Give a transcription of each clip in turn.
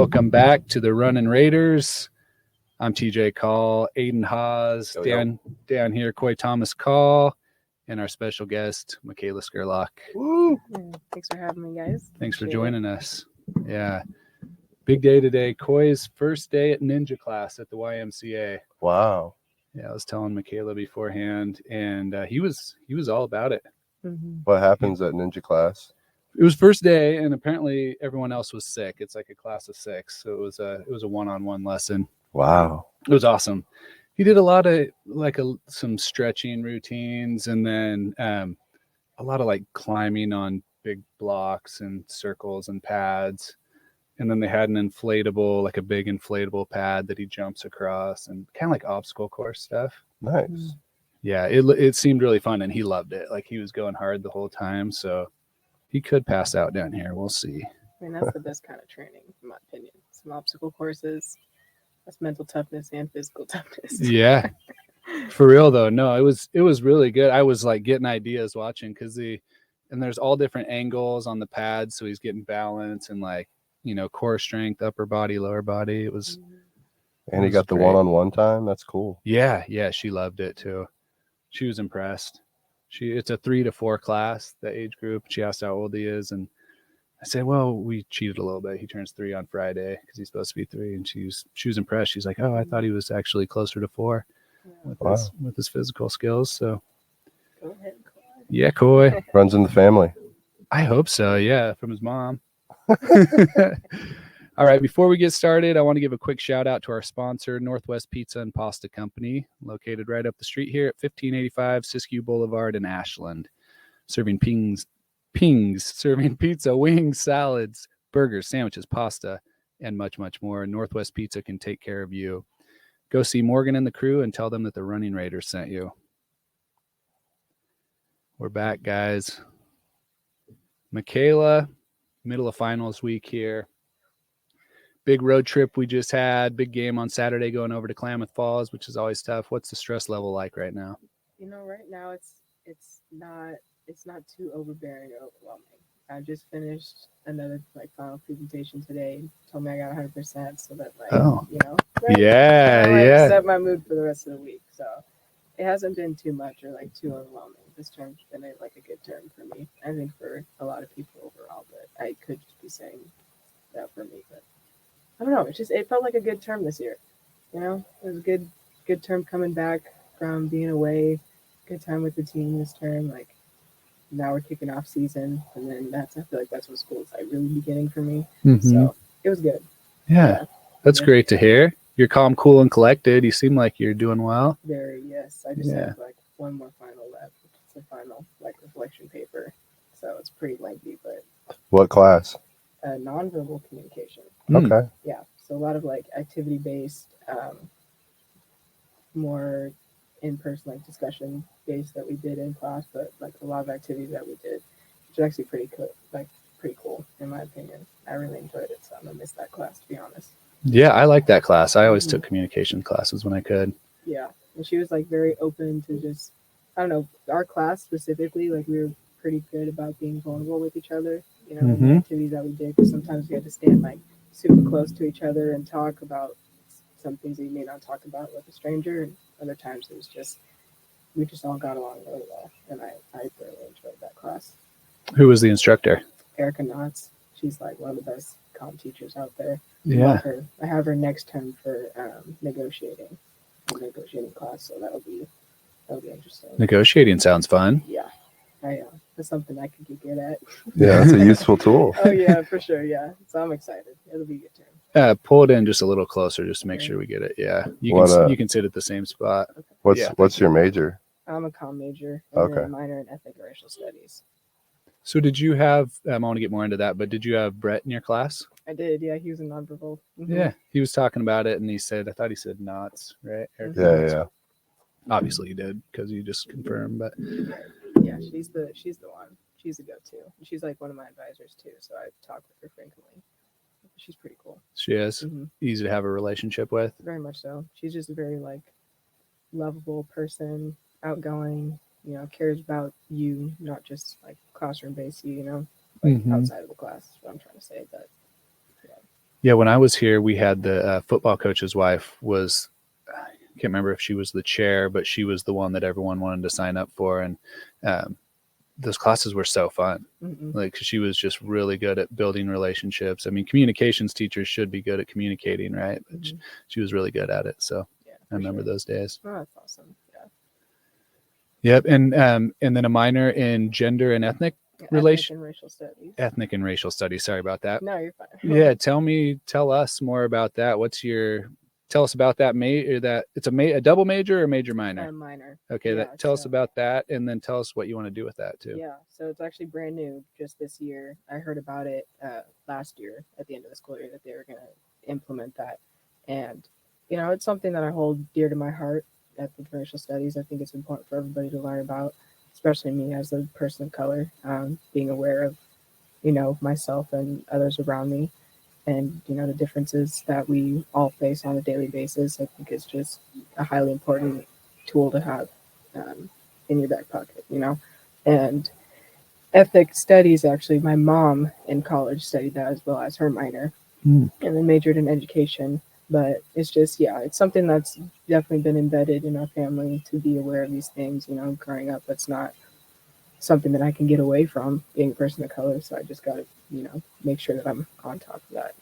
Welcome back to the Running Raiders. I'm TJ Caughell, Aden Hawes, down here, Coy Thomas Call, and our special guest, Makayla Scurlock. Woo! Thanks for having me, guys. Thanks for joining us. Yeah. Big day today. Coy's first day at ninja class at the YMCA. Wow. Yeah, I was telling Makayla beforehand, and he was all about it. Mm-hmm. What happens at ninja class? It was first day, and apparently everyone else was sick. It's like a class of 6, so it was a one-on-one lesson. Wow. It was awesome. He did a lot of some stretching routines, and then a lot of like climbing on big blocks and circles and pads. And then they had an inflatable, like a big inflatable pad that he jumps across, and kind of like obstacle course stuff. Nice. Yeah, it seemed really fun, and he loved it. Like he was going hard the whole time, so he could pass out down here. We'll see. I mean, that's the best kind of training, in my opinion. Some obstacle courses, that's mental toughness and physical toughness. Yeah, for real though. No, it was really good. I was like getting ideas watching and there's all different angles on the pad, so he's getting balance and like, core strength, upper body, lower body. It was. And he got the one-on-one time. That's cool. Yeah, she loved it too. She was impressed. It's a 3 to 4 class, the age group. She asked how old he is, and I said, well, we cheated a little bit. He turns 3 on Friday because he's supposed to be 3, and she was impressed. She's like, oh, I thought he was actually closer to 4 with his physical skills. So Go ahead, Coy. Yeah, Coy. Runs in the family. I hope so. Yeah, from his mom. All right, before we get started, I want to give a quick shout out to our sponsor, Northwest Pizza and Pasta Company, located right up the street here at 1585 Siskiyou Boulevard in Ashland, serving serving pizza, wings, salads, burgers, sandwiches, pasta, and much, much more. Northwest Pizza can take care of you. Go see Morgan and the crew and tell them that the Running Raiders sent you. We're back, guys. Makayla, middle of finals week here. Big road trip we just had. Big game on Saturday going over to Klamath Falls, which is always tough. What's the stress level like right now? Right now it's not too overbearing or overwhelming. I just finished another final presentation today. Told me I got 100%, so that set my mood for the rest of the week. So it hasn't been too much or too overwhelming. This term's been a good term for me. I think for a lot of people overall, but I could just be saying that for me. But I don't know. It felt like a good term this year. It was a good term coming back from being away. Good time with the team this term. Now we're kicking off season, and then I feel like that's when school's really beginning for me. Mm-hmm. So it was good. Yeah. That's great to hear. You're calm, cool, and collected. You seem like you're doing well. Very, yes. I just have one more final left. It's a final reflection paper. So it's pretty lengthy, but what class? Nonverbal communication. Okay. Yeah. So a lot of activity based, more in-person discussion based that we did in class, but a lot of activities that we did, which is actually pretty cool. Pretty cool in my opinion. I really enjoyed it, so I'm gonna miss that class, to be honest. Yeah, I like that class. I always took communication classes when I could. Yeah, and she was very open to just, I don't know, our class specifically. We were pretty good about being vulnerable with each other. In the activities that we did, because sometimes we had to stand super close to each other and talk about some things that you may not talk about with a stranger, and other times it was just we just all got along really well, and I thoroughly enjoyed that class. Who was the instructor? Erica Knotts. She's one of the best comm teachers out there. Yeah. I have her next term for negotiating class, so that'll be interesting. Negotiating sounds fun. Yeah, that's something I could get good at. Yeah, it's a useful tool. Oh yeah, for sure. Yeah, so I'm excited. It'll be a good term. Pull it in just a little closer, just to make sure we get it. Yeah, you can sit at the same spot. Okay. What's your major? I'm a comm major. And okay. A minor in ethnic and racial studies. So did you have? I want to get more into that, but did you have Brett in your class? I did. Yeah, he was a nonverbal. Mm-hmm. Yeah, he was talking about it, and I thought he said Knots, right? Mm-hmm. Yeah. Obviously, you did because you just confirmed, but yeah, she's the one. She's a go-to. She's one of my advisors too, so I talk with her frequently. She's pretty cool. She is easy to have a relationship with. Very much so. She's just a very lovable person, outgoing. Cares about you, not just classroom based. Outside of the class. Is what I'm trying to say, but Yeah, when I was here, we had the football coach's wife was, I can't remember if she was the chair, but she was the one that everyone wanted to sign up for. And those classes were so fun. Mm-mm. Like she was just really good at building relationships. I mean, communications teachers should be good at communicating, right? But Mhm. she was really good at it. So Yeah, I remember those days. Oh, that's awesome. Yeah. Yep. And then a minor in gender and ethnic Ethnic and racial studies. ethnic and racial studies. Sorry about that. No, you're fine. Yeah. Tell us more about that. Tell us about that. It's a double major or major minor? Minor. Okay. Yeah, Tell us so- about that. And then tell us what you want to do with that too. Yeah, so it's actually brand new just this year. I heard about it last year at the end of the school year that they were going to implement that. And, it's something that I hold dear to my heart, ethnic and racial studies. I think it's important for everybody to learn about, especially me as a person of color, being aware of, myself and others around me and, the differences that we all face on a daily basis. I think it's just a highly important tool to have in your back pocket, And ethnic studies, actually, my mom in college studied that as well as her minor and then majored in education. But it's just, it's something that's definitely been embedded in our family to be aware of these things. Growing up, it's not something that I can get away from being a person of color. So I just got to, make sure that I'm on top of that.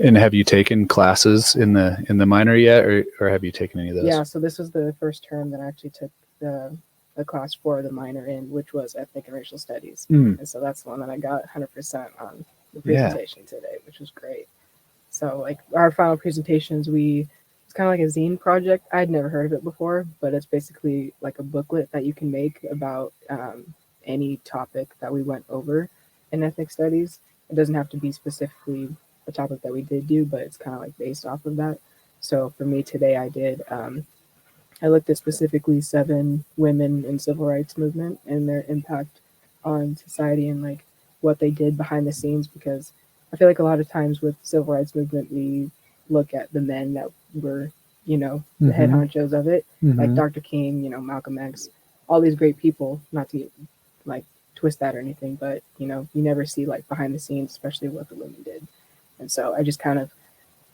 And have you taken classes in the minor yet, or have you taken any of those? Yeah, so this was the first term that I actually took the class for the minor in, which was ethnic and racial studies. And so that's the one that I got 100% on the presentation today, which was great. So like our final presentations, it's kind of like a zine project. I'd never heard of it before, but it's basically like a booklet that you can make about any topic that we went over in ethnic studies. It doesn't have to be specifically a topic that we did do, but it's kind of like based off of that. So for me today, I looked at specifically 7 women in civil rights movement and their impact on society and like what they did behind the scenes, because I feel like a lot of times with civil rights movement, we look at the men that were, the head honchos of it, like Dr. King, Malcolm X, all these great people, not to like twist that or anything, but, you never see like behind the scenes, especially what the women did. And so I just kind of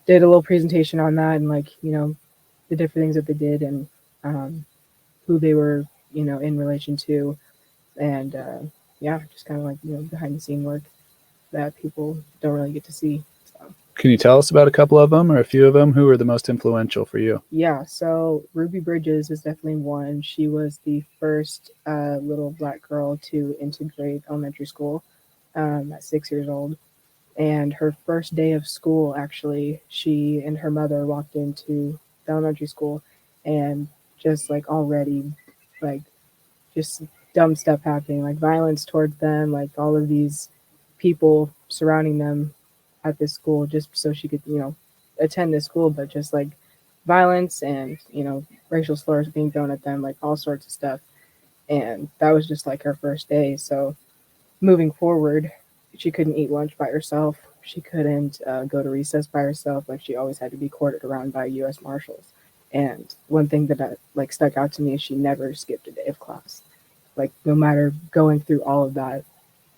did a little presentation on that and like, the different things that they did and who they were, in relation to. And just kind of like, behind the scene work that people don't really get to see. So. Can you tell us about a couple of them or a few of them? Who were the most influential for you? Yeah, so Ruby Bridges is definitely one. She was the first little Black girl to integrate elementary school at 6 years old. And her first day of school, actually, she and her mother walked into the elementary school and just like already like just dumb stuff happening, like violence towards them, like all of these people surrounding them at this school just so she could, attend this school, but just like violence and, racial slurs being thrown at them, like all sorts of stuff. And that was just like her first day. So moving forward, she couldn't eat lunch by herself. She couldn't go to recess by herself. Like she always had to be courted around by U.S. Marshals. And one thing that like stuck out to me is she never skipped a day of class. Like no matter going through all of that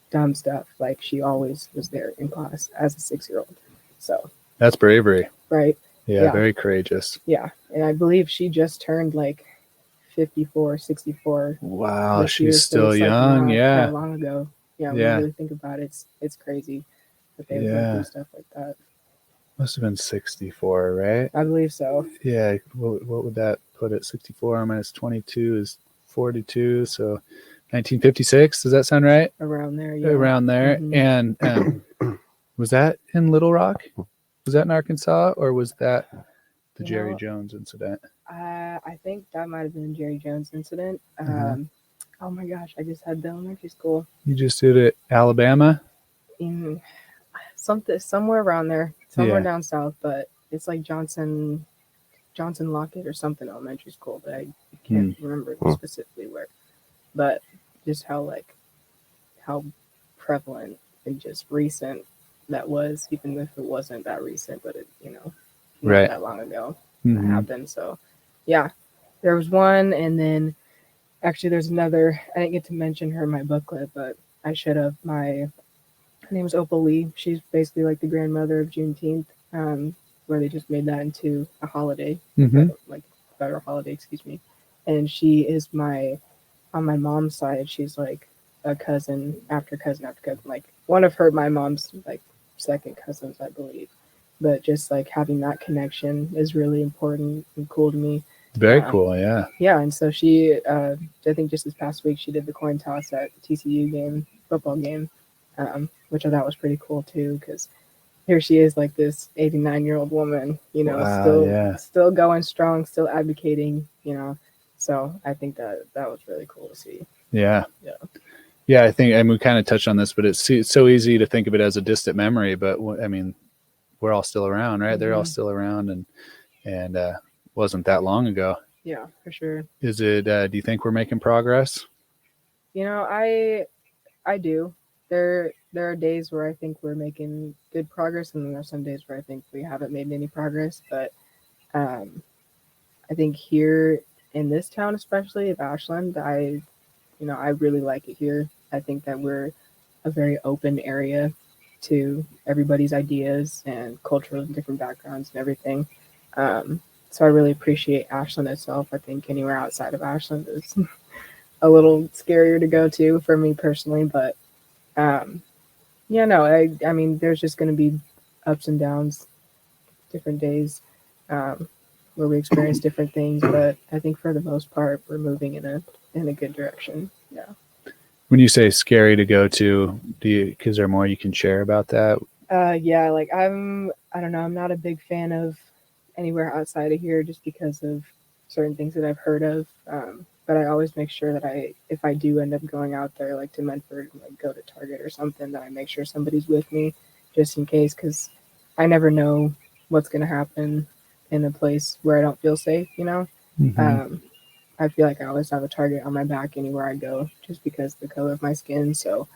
dumb stuff, like she always was there in class as a 6-year-old. So that's bravery, right? Yeah, very courageous. Yeah, and I believe she just turned like 54, 64. Wow, she's still young. Not long ago. Yeah, when you really think about it, it's crazy that they would go through stuff like that. Must have been 64, right? I believe so. Yeah. What would that put it? 64 minus 22 is 42. So 1956. Does that sound right? Around there, yeah. Around there. And was that in Little Rock? Was that in Arkansas, or was that the Jerry Jones incident? I think that might have been Jerry Jones incident. Oh my gosh, I just had the elementary school. You just did it, Alabama? In somewhere around there, somewhere down south, but it's like Johnson Lockett or something elementary school, but I can't remember specifically where. But just how prevalent and just recent that was, even if it wasn't that recent, but it not that long ago that happened. So yeah, there was one, and then actually there's another. I didn't get to mention her in my booklet, but I should have. My Her name's Opal Lee. She's basically like the grandmother of Juneteenth, where they just made that into a holiday, like federal holiday, excuse me. And she is on my mom's side, she's like a cousin after cousin after cousin, like one of my mom's like second cousins, I believe. But just like having that connection is really important and cool to me. Very cool, yeah. Yeah, and so she, I think just this past week, she did the coin toss at the TCU football game, which I thought was pretty cool too, because here she is, like this 89-year-old woman, still going strong, still advocating, So I think that was really cool to see. Yeah. I think, and we kind of touched on this, but it's so easy to think of it as a distant memory, but I mean, we're all still around, right? They're all still around, and wasn't that long ago. Yeah, for sure. Is it? Do you think we're making progress? I do. There are days where I think we're making good progress, and then there are some days where I think we haven't made any progress. But I think here in this town, especially of Ashland, I really like it here. I think that we're a very open area to everybody's ideas and cultural and different backgrounds and everything. So I really appreciate Ashland itself. I think anywhere outside of Ashland is a little scarier to go to for me personally, but I mean, there's just going to be ups and downs, different days where we experience different things, but I think for the most part, we're moving in a good direction. Yeah. When you say scary to go to, is there more you can share about that? Yeah, like I don't know, I'm not a big fan of anywhere outside of here just because of certain things that I've heard of. But I always make sure that if I do end up going out there, like to Medford, like go to Target or something, that I make sure somebody's with me just in case, because I never know what's going to happen in a place where I don't feel safe, I feel like I always have a target on my back anywhere I go just because of the color of my skin. So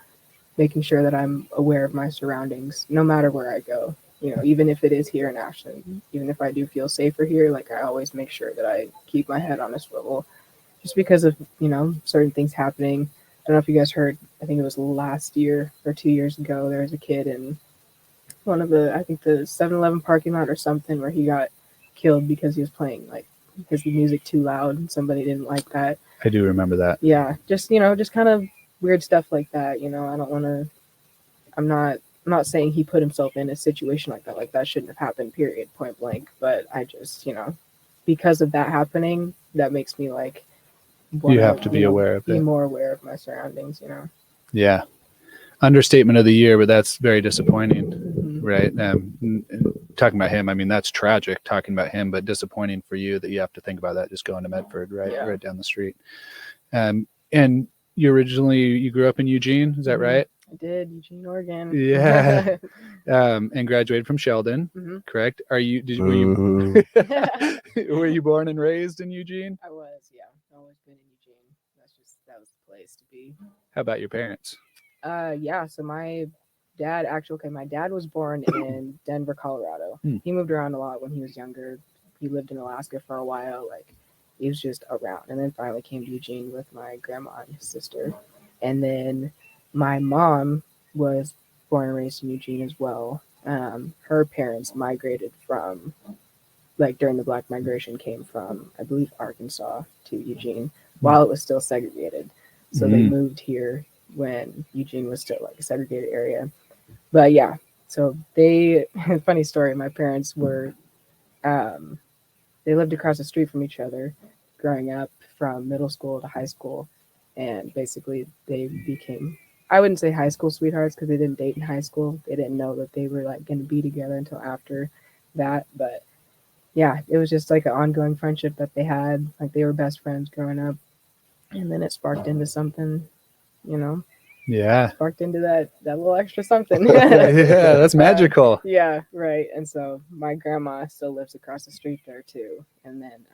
making sure that I'm aware of my surroundings, no matter where I go, even if it is here in Ashland, even if I do feel safer here, like I always make sure that I keep my head on a swivel just because of, certain things happening. I don't know if you guys heard, I think it was last year or 2 years ago, there was a kid in one of the 7-Eleven parking lot or something where he got killed because he was playing because the music too loud and somebody didn't like that. I do remember that. Yeah, just kind of weird stuff like that. I don't want to. I'm not saying he put himself in a situation like that. Like that shouldn't have happened. Period. Point blank. But I just because of that happening, that makes me you have to be aware of it. Be more aware of my surroundings. Yeah. Understatement of the year, but that's very disappointing, right? Talking about him, I mean, that's tragic talking about him, but disappointing for you that you have to think about that just going to Medford, right? Yeah. Right down the street. And you grew up in Eugene, is that right? I did, Eugene, Oregon. Yeah. And graduated from Sheldon, correct? Were you born and raised in Eugene? I was, yeah. I've always been in Eugene. That was the place to be. How about your parents? Yeah, so my dad was born in Denver, Colorado. He moved around a lot when he was younger. He lived in Alaska for a while. He was just around, and then finally came to Eugene with my grandma and his sister. And then my mom was born and raised in Eugene as well. Her parents migrated from, during the Black Migration, came from, I believe, Arkansas to Eugene while it was still segregated. So they moved here when Eugene was still a segregated area. But yeah, so funny story, my parents were, they lived across the street from each other growing up from middle school to high school. And basically they became, I wouldn't say high school sweethearts because they didn't date in high school. They didn't know that they were going to be together until after that. But yeah, it was just an ongoing friendship that they had. They were best friends growing up. And then it sparked into something, Yeah. Sparked into that little extra something. Yeah, that's magical. Yeah, right. And so my grandma still lives across the street there too. And then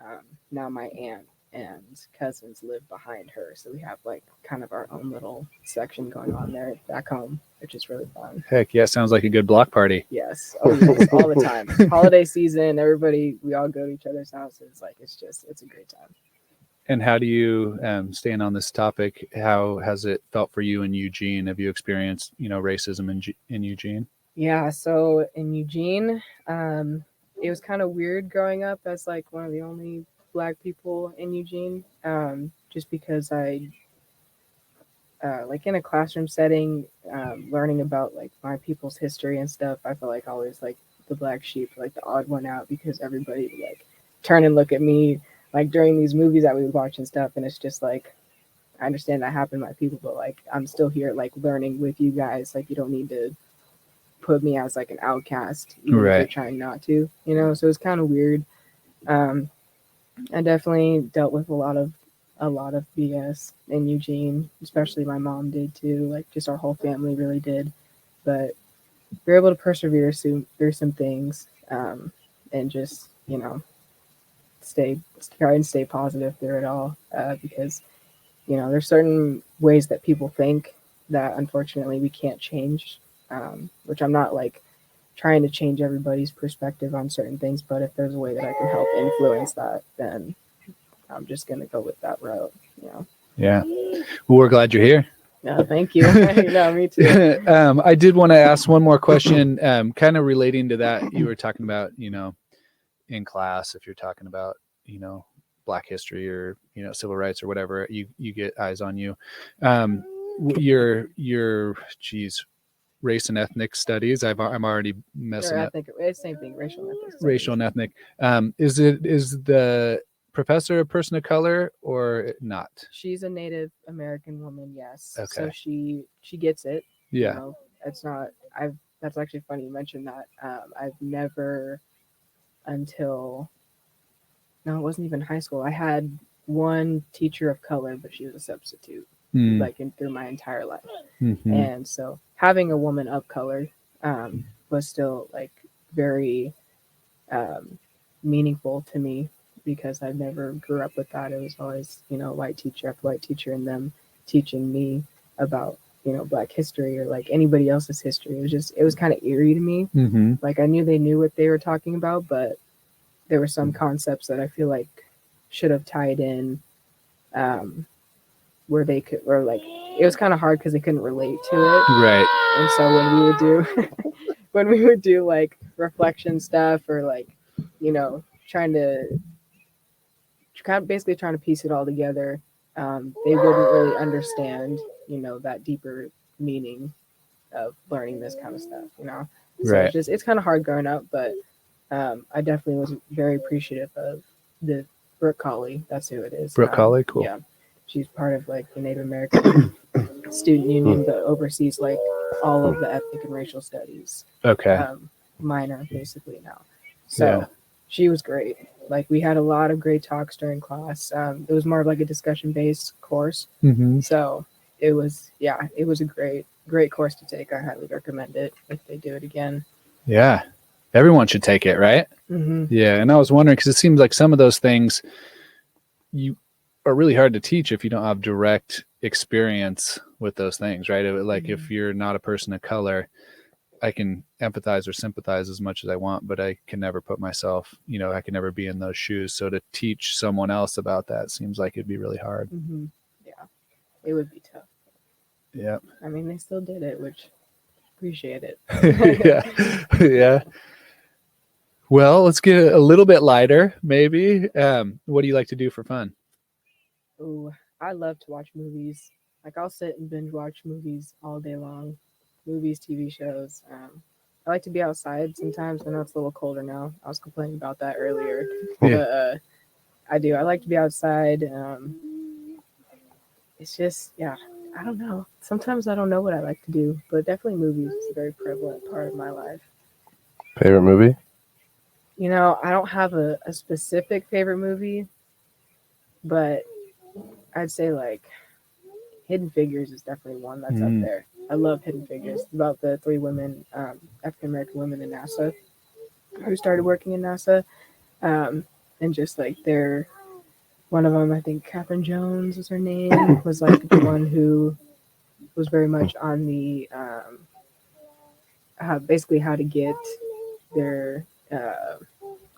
now my aunt and cousins live behind her. So we have kind of our own little section going on there back home, which is really fun. Heck yeah, sounds like a good block party. Yes. Oh, yes, all the time. Holiday season, we all go to each other's houses. It's a great time. And how do you, staying on this topic, how has it felt for you in Eugene? Have you experienced, racism in Eugene? Yeah, so in Eugene, it was kind of weird growing up as like one of the only Black people in Eugene, just because I, like in a classroom setting, learning about like my people's history and stuff, I felt like always like the black sheep, like the odd one out, because everybody would like turn and look at me like during these movies that we would watch and stuff, and it's just like I understand that happened to my people, but like I'm still here like learning with you guys. Like you don't need to put me as like an outcast, even if Right. you're trying not to, So it's kind of weird. I definitely dealt with a lot of BS in Eugene, especially my mom did too. Like just our whole family really did, but we were able to persevere through some things, and just try and stay positive through it all, because there's certain ways that people think that unfortunately we can't change, which I'm not like trying to change everybody's perspective on certain things, but if there's a way that I can help influence that, then I'm just going to go with that route, Yeah. Well, we're glad you're here. No, thank you. No, me too. I did want to ask one more question, kind of relating to that. You were talking about, in class, if you're talking about, Black history or, civil rights or whatever, you get eyes on you. Your race and ethnic studies. I'm already messing up. It's same thing. Racial and ethnic. Racial and ethnic. Is the professor a person of color or not? She's a Native American woman. Yes. Okay. So she gets it. Yeah. It's not. That's actually funny you mentioned that. I've never until. No, it wasn't even high school. I had one teacher of color, but she was a substitute, like through my entire life. Mm-hmm. And so having a woman of color was still like very meaningful to me, because I never grew up with that. It was always, white teacher after white teacher, and them teaching me about, Black history or like anybody else's history. It was kind of eerie to me. Mm-hmm. Like I knew they knew what they were talking about, but there were some concepts that I feel like should have tied in, where they could, or like it was kind of hard because they couldn't relate to it. Right. And so when we would do like reflection stuff, or like, basically trying to piece it all together, they wouldn't really understand, that deeper meaning of learning this kind of stuff, So Right. it's kind of hard growing up, but I definitely was very appreciative of the Brooke Colley. That's who it is. Brooke Colley, cool. Yeah, she's part of like the Native American Student Union that oversees like all of the ethnic and racial studies. Okay. Minor basically now. So she was great. Like we had a lot of great talks during class. It was more of like a discussion based course. Mm-hmm. So it was a great course to take. I highly recommend it if they do it again. Yeah. Everyone should take it, right? Mm-hmm. Yeah. And I was wondering, because it seems like some of those things you are really hard to teach if you don't have direct experience with those things, right? Like if you're not a person of color, I can empathize or sympathize as much as I want, but I can never put myself, I can never be in those shoes. So to teach someone else about that seems like it'd be really hard. Mm-hmm. Yeah, it would be tough. Yeah. I mean, they still did it, which appreciate it. Yeah. Yeah. Well, let's get a little bit lighter, maybe. What do you like to do for fun? Ooh, I love to watch movies. Like I'll sit and binge watch movies all day long. Movies, TV shows. I like to be outside sometimes. I know it's a little colder now. I was complaining about that earlier. Yeah. But I do. I like to be outside. It's just, I don't know. Sometimes I don't know what I like to do, but definitely movies is a very prevalent part of my life. Favorite movie? I don't have a specific favorite movie, but I'd say like Hidden Figures is definitely one that's up there. I love Hidden Figures. It's about the 3 women, African American women in NASA who started working in NASA, and just like one of them, I think Catherine Jones was her name, was like the one who was very much on the basically how to get their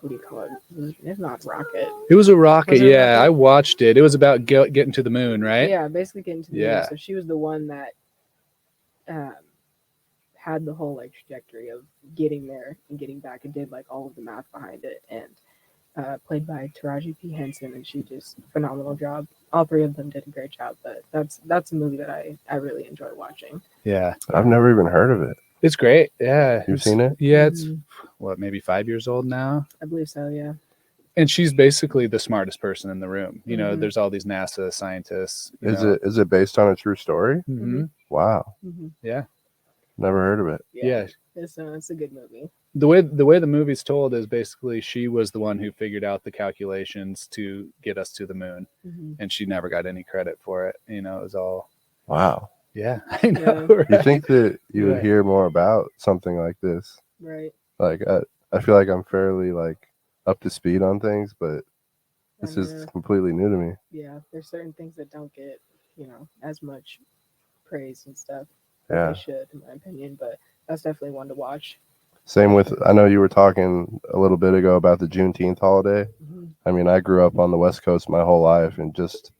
what do you call it? It's not rocket. It was a rocket. Was it a Yeah, rocket? I watched it. It was about getting to the moon, right? Yeah, basically getting to the moon. Yeah. So she was the one that had the whole like trajectory of getting there and getting back, and did like all of the math behind it, and played by Taraji P. Henson, and she just phenomenal job. All three of them did a great job, but that's a movie that I really enjoy watching. Yeah. I've never even heard of it. It's great. Yeah. You've seen it? Yeah, it's Mhm. what, maybe 5 years old now? I believe so, yeah. And she's basically the smartest person in the room. You know, Mhm. there's all these NASA scientists. Is it based on a true story? Mm-hmm. Wow, Yeah. never heard of it. Yeah. It's a good movie. The way the movie's told is basically she was the one who figured out the calculations to get us to the moon, and she never got any credit for it. You know, it was all. Wow. Yeah, I know. Yeah. Right? You think that you would Right. hear more about something like this? Right. Like I feel like I'm fairly like up to speed on things, but this And, is completely new to me. yeah, there's certain things that don't get, as much praise and stuff that Yeah. they should, in my opinion, but that's definitely one to watch. Same with, I know you were talking a little bit ago about the Juneteenth holiday. Mhm. I mean, I grew up on the West Coast my whole life, and just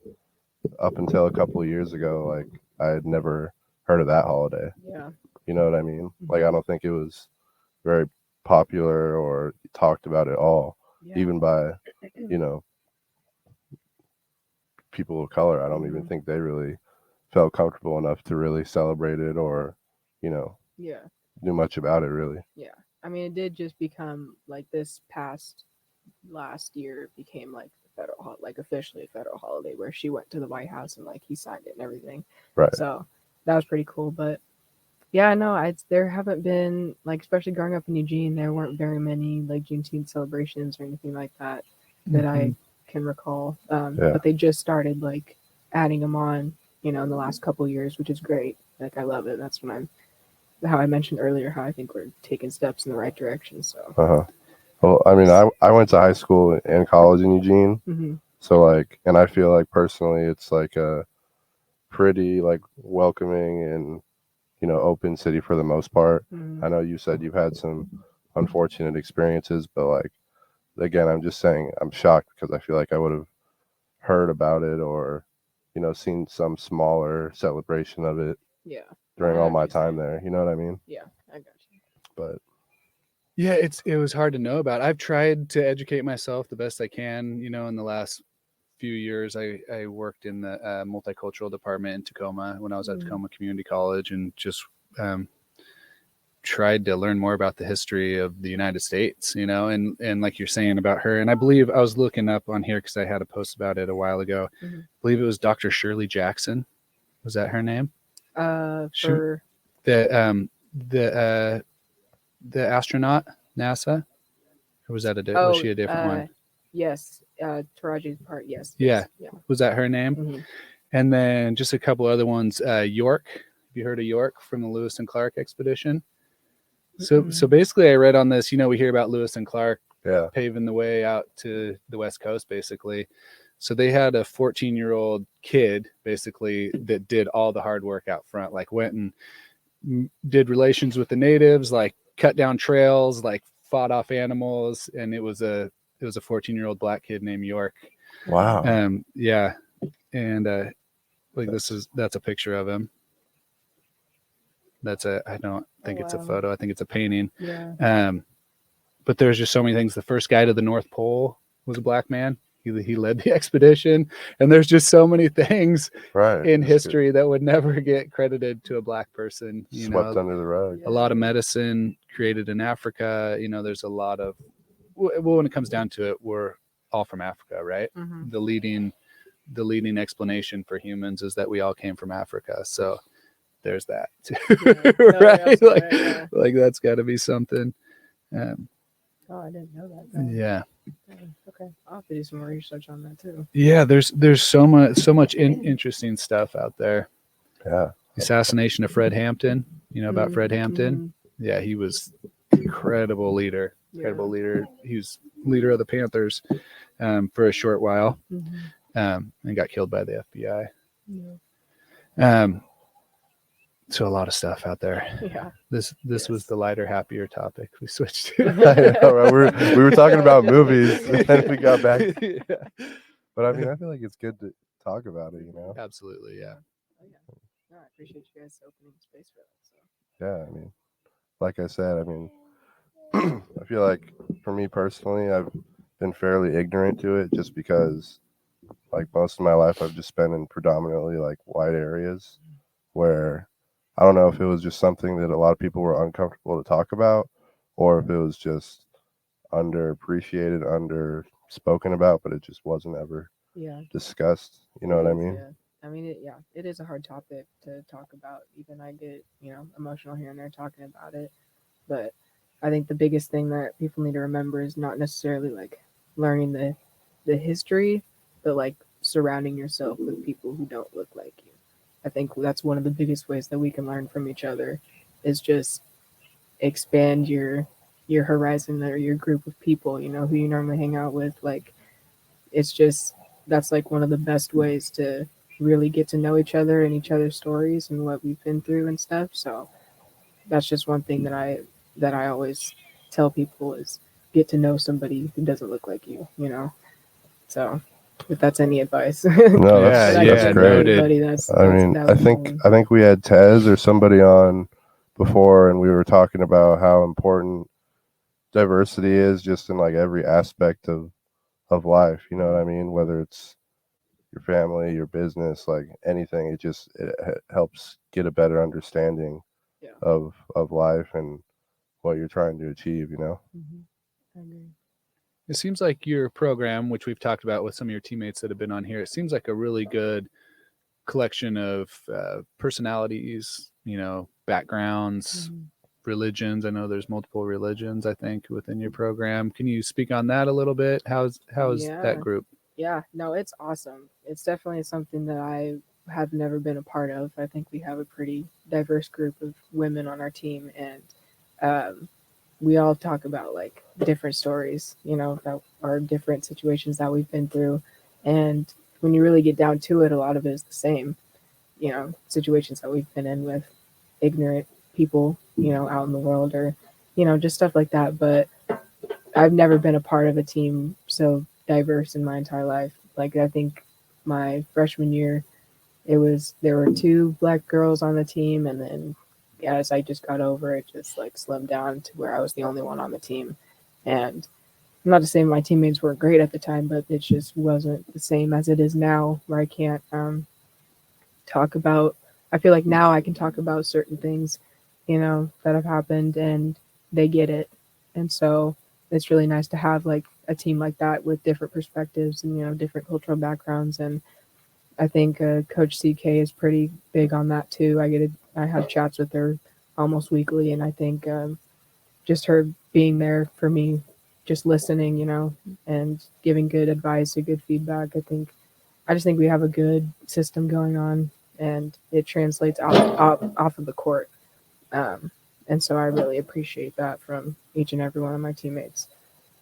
up until a couple of years ago, like I had never heard of that holiday. Yeah. You know what I mean? Like I don't think it was very popular or talked about at all, Yeah. even by, people of color. I don't even Mhm. think they really felt comfortable enough to really celebrate it or, Yeah. do much about it really. Yeah. I mean, it did just become like this past last year became like officially a federal holiday, where she went to the White House and like he signed it and everything. Right. So that was pretty cool. But yeah, no, there haven't been, like, especially growing up in Eugene, there weren't very many like Juneteenth celebrations or anything like that that I can recall. But they just started like adding them on, in the last couple of years, which is great. Like, I love it. That's when how I mentioned earlier, how I think we're taking steps in the right direction. So Well, I mean, I went to high school and college in Eugene, so like, and I feel like personally, it's like a pretty like welcoming and open city for the most part. I know you said you've had some unfortunate experiences, but like, again, I'm just saying I'm shocked because I feel like I would have heard about it or seen some smaller celebration of it yeah, during I know all what my you're time saying. there. You know what I mean? Yeah, I got you. But Yeah, it was hard to know about. I've tried to educate myself the best I can. In the last few years, I worked in the multicultural department in Tacoma when I was at Tacoma Community College, and just tried to learn more about the history of the United States. And like you're saying about her, and I believe I was looking up on here because I had a post about it a while ago. I believe it was Dr. Shirley Jackson. Was that her name? For The astronaut, NASA, or was was she a different one? Yes, Taraji's part. Yes. Yeah. Yeah. Was that her name? And then just a couple other ones. York. Have you heard of York from the Lewis and Clark expedition? So basically, I read on this. We hear about Lewis and Clark paving the way out to the West Coast, basically. So they had a 14-year-old kid, basically, that did all the hard work out front, like went and did relations with the natives, like cut down trails, like fought off animals, and it was a 14-year-old black kid named York. wow. Yeah, and like that's a picture of him. I don't think it's a photo. I think it's a painting. Yeah. But there's just so many things. The first guy to the North Pole was a black man. He led the expedition, and there's just so many things in history that would never get credited to a black person. Swept under the rug. A lot of medicine created in Africa. There's a lot of, well, when it comes down to it, we're all from Africa, right? The leading explanation for humans is that we all came from Africa. So there's that too, right? Like that's got to be something. Oh, I didn't know that. No. Yeah. Okay, I'll have to do some more research on that too. Yeah, there's so much interesting stuff out there. Yeah. The assassination of Fred Hampton. About Fred Hampton? Yeah, he was incredible leader. Incredible leader. He was leader of the Panthers for a short while, and got killed by the FBI. So a lot of stuff out there. Yeah. This Yes. was the lighter, happier topic we switched to. I know, right? We were talking about movies, and then we got back. Yeah. But I mean, I feel like it's good to talk about it, you know? Absolutely, yeah. Oh, yeah. No, I appreciate you guys opening space for that. So. Yeah, I mean, like I said, I mean, I feel like for me personally, I've been fairly ignorant to it just because, like, most of my life I've just spent in predominantly like white areas where I don't know if it was just something that a lot of people were uncomfortable to talk about, or if it was just underappreciated, under spoken about, but it just wasn't ever discussed. You know what I mean? Yeah. I mean, it is a hard topic to talk about. Even I get, emotional here and there talking about it. But I think the biggest thing that people need to remember is not necessarily like learning the history, but like surrounding yourself with people who don't look like you. I think that's one of the biggest ways that we can learn from each other is just expand your horizon or your group of people, who you normally hang out with. Like it's just that's like one of the best ways to really get to know each other and each other's stories and what we've been through and stuff. So that's just one thing that I always tell people is get to know somebody who doesn't look like you, So if that's any advice. No, that's Yeah, great. noted. I think we had Tez or somebody on before, and we were talking about how important diversity is just in like every aspect of life. You know what I mean? Whether it's your family, your business, like anything, it helps get a better understanding of life and what you're trying to achieve. You know. Mm-hmm. I agree. It seems like your program, which we've talked about with some of your teammates that have been on here, it seems like a really good collection of personalities, backgrounds, religions. I know there's multiple religions, I think, within your program. Can you speak on that a little bit? How's that group? Yeah, no, it's awesome. It's definitely something that I have never been a part of. I think we have a pretty diverse group of women on our team, and we all talk about like different stories, that are different situations that we've been through. And when you really get down to it, a lot of it is the same, situations that we've been in with ignorant people, out in the world or, just stuff like that. But I've never been a part of a team so diverse in my entire life. Like I think my freshman year, there were 2 black girls on the team, and then as I just got over it, just like slimmed down to where I was the only one on the team. And I'm not to say my teammates were great at the time, but it just wasn't the same as it is now, where I can't talk about. I feel like now I can talk about certain things, that have happened, and they get it. And so it's really nice to have like a team like that with different perspectives and different cultural backgrounds. And I think Coach CK is pretty big on that too. I have chats with her almost weekly, and I think just her being there for me, just listening, and giving good advice or good feedback. I just think we have a good system going on, and it translates off of the court. And so I really appreciate that from each and every one of my teammates.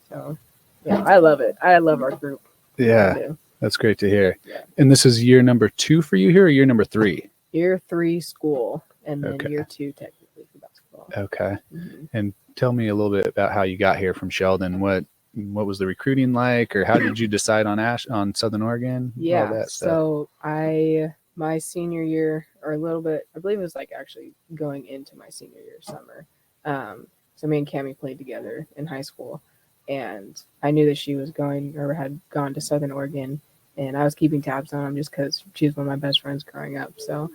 So yeah, I love it. I love our group. Yeah. That's great to hear. Yeah. And this is year number 2 for you here, or year number 3? Year 3 school, and then year 2 technically for basketball. Okay. Mm-hmm. And tell me a little bit about how you got here from Sheldon. What was the recruiting like, or how did you decide on Southern Oregon? Yeah. All that stuff. So my senior year, or a little bit, I believe it was like actually going into my senior year summer. So me and Cammie played together in high school, and I knew that she was going or had gone to Southern Oregon. And I was keeping tabs on him just because she was one of my best friends growing up. So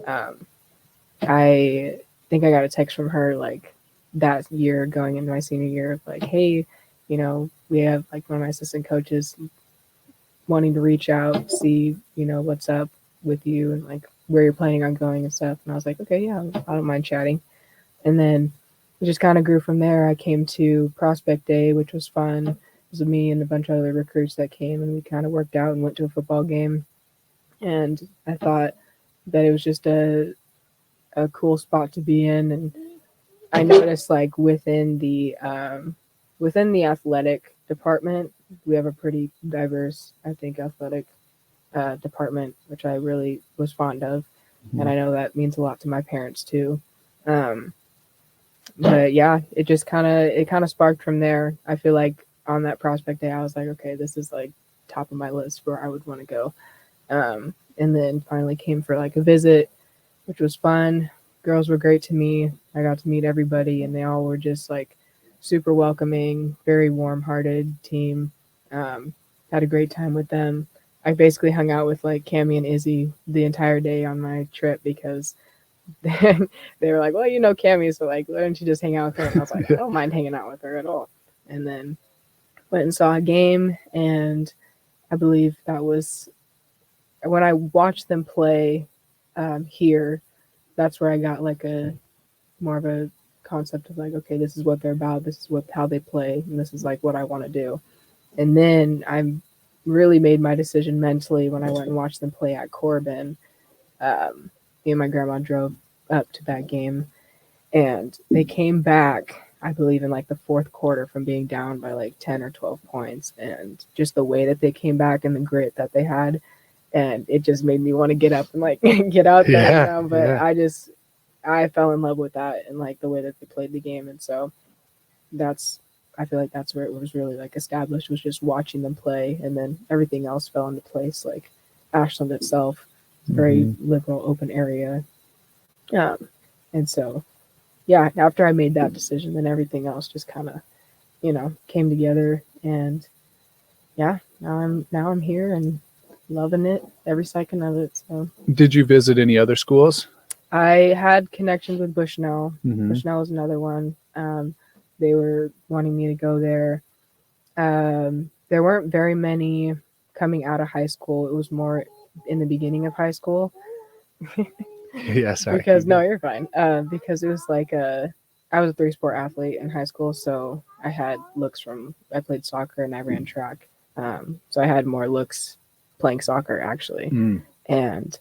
I think I got a text from her like that year going into my senior year of like, hey, we have like one of my assistant coaches wanting to reach out, see, what's up with you and like where you're planning on going and stuff. And I was like, okay, yeah, I don't mind chatting. And then it just kind of grew from there. I came to Prospect Day, which was fun. It was me and a bunch of other recruits that came, and we kind of worked out and went to a football game. And I thought that it was just a cool spot to be in. And I noticed like within the athletic department, we have a pretty diverse, I think, athletic department, which I really was fond of. and I know that means a lot to my parents too. But yeah, it just kind of sparked from there. I feel like on that prospect day, I was like, okay, this is like top of my list where I would want to go. And then finally came for like a visit, which was fun. Girls were great to me. I got to meet everybody, and they all were just like super welcoming, very warm-hearted team. Had a great time with them. I basically hung out with like Cammie and Izzy the entire day on my trip because they were like, well, you know Cammie, so like, why don't you just hang out with her? And I was like, I don't mind hanging out with her at all. And then went and saw a game, and I believe that was when I watched them play here. That's where I got like a more of a concept of like, okay, this is what they're about. This is how they play, and this is like what I want to do. And then I really made my decision mentally when I went and watched them play at Corbin. Me and my grandma drove up to that game, and they came back, I believe, in like the fourth quarter from being down by like 10 or 12 points. And just the way that they came back and the grit that they had, and it just made me want to get up and like get out there. But I fell in love with that and like the way that they played the game. And so I feel like that's where it was really like established, was just watching them play, and then everything else fell into place. Like Ashland itself, very liberal, open area. And so, yeah, after I made that decision, then everything else just kind of, came together. And yeah, now I'm here and loving it every second of it. So, did you visit any other schools? I had connections with Bushnell. Mm-hmm. Bushnell was another one. They were wanting me to go there. There weren't very many coming out of high school. It was more in the beginning of high school. Yeah, sorry. Because no, you're fine. Because it was like I was a 3-sport athlete in high school, so I had looks I played soccer and I ran track. So I had more looks playing soccer actually. And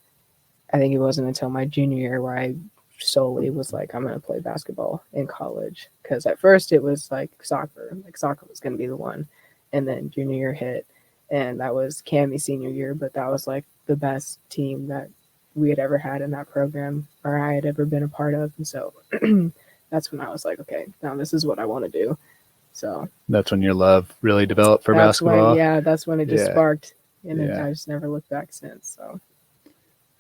I think it wasn't until my junior year where I solely was like, I'm going to play basketball in college. Because at first it was like soccer was going to be the one. And then junior year hit, and that was Cammie's senior year, but that was like the best team that we had ever had in that program, or I had ever been a part of. And so that's when I was like, okay, now this is what I want to do. So that's when your love really developed for basketball. That's when it just sparked, and then I just never looked back since.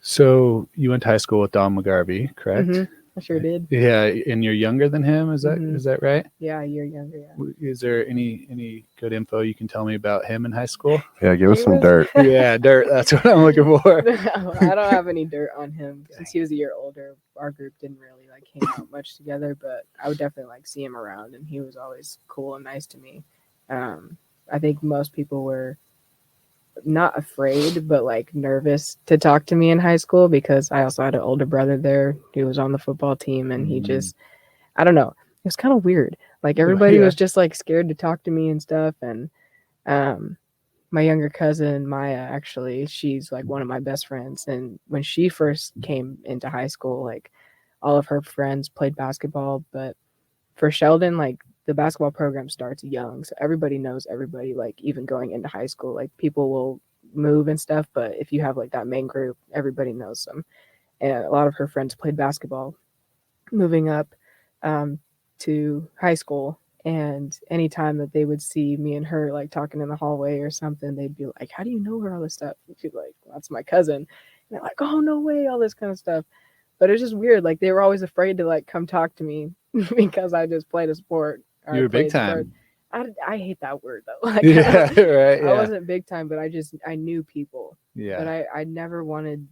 So you went to high school with Don McGarvey, correct? Mm-hmm. I sure did. Yeah, and you're younger than him, is that right? Yeah, a year younger. Yeah. Is there any good info you can tell me about him in high school? Yeah, give us some dirt. Yeah, dirt. That's what I'm looking for. I don't have any dirt on him since he was a year older. Our group didn't really like hang out much together, but I would definitely like see him around, and he was always cool and nice to me. I think most people were not afraid, but like nervous to talk to me in high school because I also had an older brother there who was on the football team, and he just, I don't know, it was kind of weird. Like everybody was just like scared to talk to me and stuff. And my younger cousin Maya, actually, she's like one of my best friends, and when she first came into high school, like all of her friends played basketball, but for Sheldon, like the basketball program starts young, so everybody knows everybody. Like even going into high school, like people will move and stuff, but if you have like that main group, everybody knows them. And a lot of her friends played basketball moving up to high school, and anytime that they would see me and her like talking in the hallway or something, they'd be like, how do you know her, all this stuff? And she's like, well, that's my cousin. And they're like, oh no way, all this kind of stuff. But it's just weird, like they were always afraid to like come talk to me because I just played a sport. You were big time. I hate that word though. Like, right. I wasn't big time, but I knew people. Yeah. But I never wanted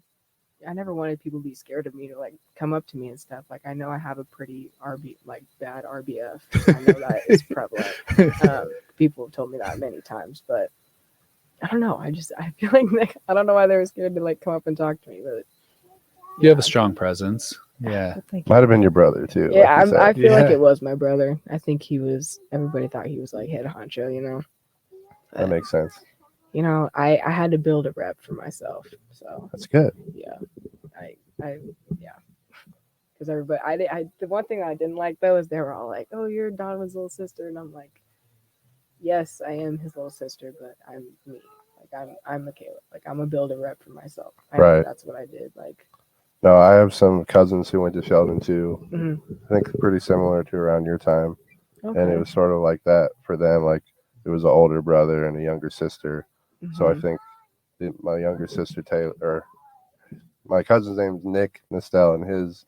people to be scared of me to like come up to me and stuff. Like I know I have a pretty bad RBF. I know that is prevalent. People have told me that many times, but I don't know. I feel like I don't know why they were scared to like come up and talk to me, but you have a strong presence. Yeah. Might have been your brother too. Yeah, like I feel like it was my brother. I think everybody thought he was like head honcho, But, that makes sense. I had to build a rep for myself. So that's good. Yeah. Because everybody, the one thing I didn't like though is they were all like, oh, you're Donovan's little sister. And I'm like, yes, I am his little sister, but I'm me. Like I'm Makayla. Like I'm a build a rep for myself. Right. That's what I did. Like, No, I have some cousins who went to Sheldon too. Mm-hmm. I think pretty similar to around your time. Okay. And it was sort of like that for them. Like it was an older brother and a younger sister. So I Mhm. think my younger sister Taylor, or my cousin's name's Nick Nestel, and his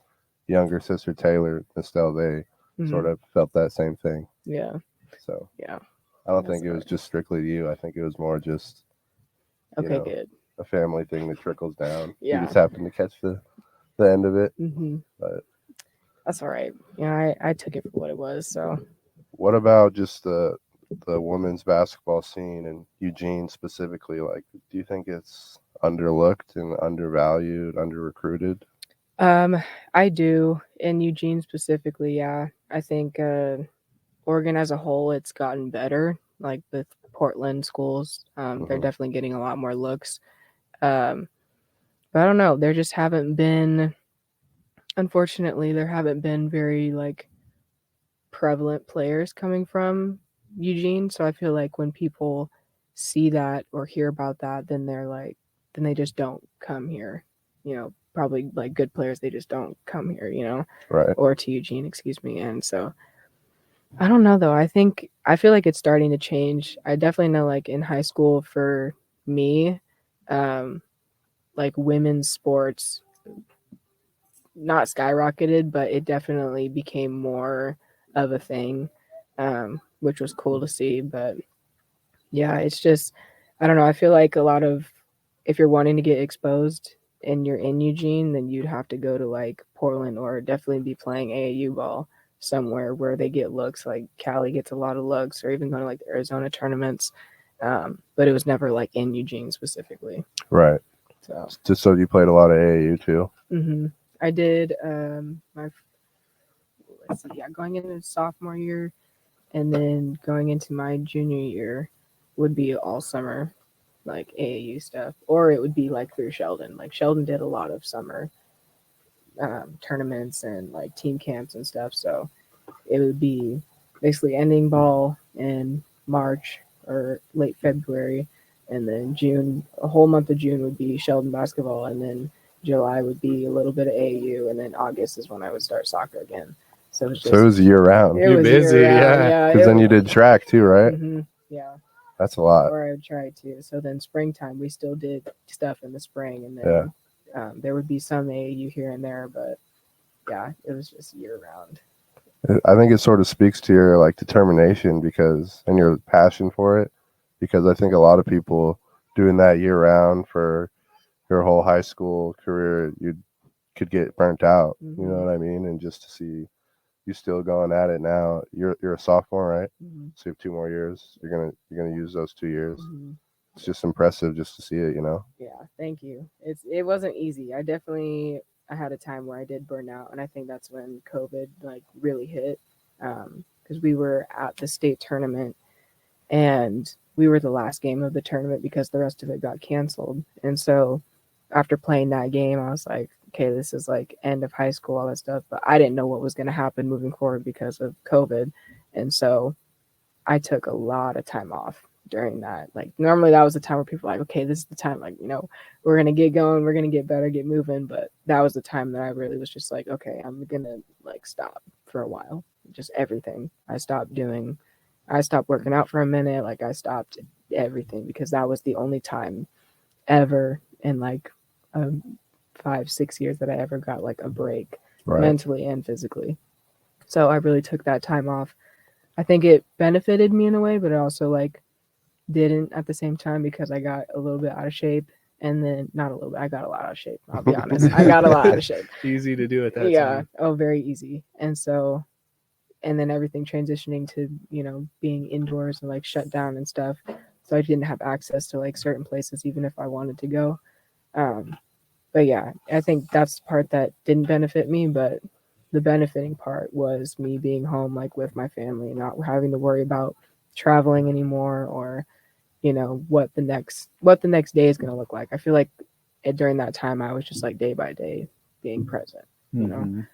younger sister Taylor Nestel, they sort Mhm. of felt that same thing. Yeah. So Yeah. I don't That's think it was hard. just strictly to you. I think it was more just Okay, know, good. a family thing that trickles down. You Yeah. just happen to catch the end of it. Mhm. But That's all right. Yeah, I took it for what it was. So what about just the women's basketball scene in Eugene specifically? Like, do you think it's underlooked and undervalued, under recruited? I do. In Eugene specifically, yeah. I think Oregon as a whole, it's gotten better. Like the Portland schools, they're definitely getting a lot more looks. But I don't know. There just haven't been. Unfortunately, there haven't been very like prevalent players coming from Eugene. So I feel like when people see that or hear about that, then they're like, then they just don't come here. You know, probably like good players, they just don't come here. You know, Right. or to Eugene, excuse me. And so I don't know though. I feel like it's starting to change. I definitely know like in high school for me, um, like women's sports not skyrocketed, but it definitely became more of a thing, which was cool to see. But yeah, it's just I don't know. I feel like a lot of if you're wanting to get exposed and you're in Eugene, then you'd have to go to like Portland or definitely be playing AAU ball somewhere where they get looks. Like Cali gets a lot of looks, or even going to like the Arizona tournaments. But it was never like in Eugene specifically. Right. So Just so you played a lot of AAU too. I did my let's see, yeah, going into sophomore year and then going into my junior year would be all summer, like AAU stuff, or it would be like through Sheldon. Like Sheldon did a lot of summer tournaments and like team camps and stuff. So it would be basically ending ball in March or late February, and then June, a whole month of June would be Sheldon basketball, and then July would be a little bit of AAU, and then August is when I would start soccer again. So it was just So it was year round. it You're was busy, year-round, yeah. Because then you did track too, right? yeah, That's a lot. or I would try to. So then springtime, we still did stuff in the spring, and then Yeah. there would be some AAU here and there, but yeah, it was just year round. I think it sort of speaks to your like determination and your passion for it, because I think a lot of people doing that year round for your whole high school career, you could get burnt out. You know what I mean? And just to see you still going at it now, you're a sophomore, right? So you have 2 more years. You're gonna use those 2 years. It's just impressive just to see it, you know. Yeah, thank you. It wasn't easy. I had a time where I did burn out, and I think that's when COVID like really hit, because we were at the state tournament and we were the last game of the tournament because the rest of it got canceled. And so after playing that game, I was like, okay, this is like end of high school, all that stuff. But I didn't know what was going to happen moving forward because of COVID. And so I took a lot of time off during that. Like normally that was the time where people were like, okay, this is the time, like, you know, we're going to get going, we're going to get better, get moving. But that was the time that I really was just like, okay, I'm going to like stop for a while. Just everything. I stopped working out for a minute. Like I stopped everything because that was the only time ever in like 5-6 years that I ever got like a break mentally and physically. So I really took that time off. I think it benefited me in a way, but it also like didn't at the same time because I got a little bit out of shape. And then not a little bit, I got a lot out of shape. I'll be honest. I got a lot out of shape. Easy to do at that Yeah. time. Oh, very easy. And so and then everything transitioning to, you know, being indoors and like shut down and stuff. So I didn't have access to like certain places, even if I wanted to go. But yeah, I think that's the part that didn't benefit me, but the benefiting part was me being home like with my family, not having to worry about traveling anymore or, you know, what the next day is going to look like. I feel like during that time I was just like day by day being present, you know.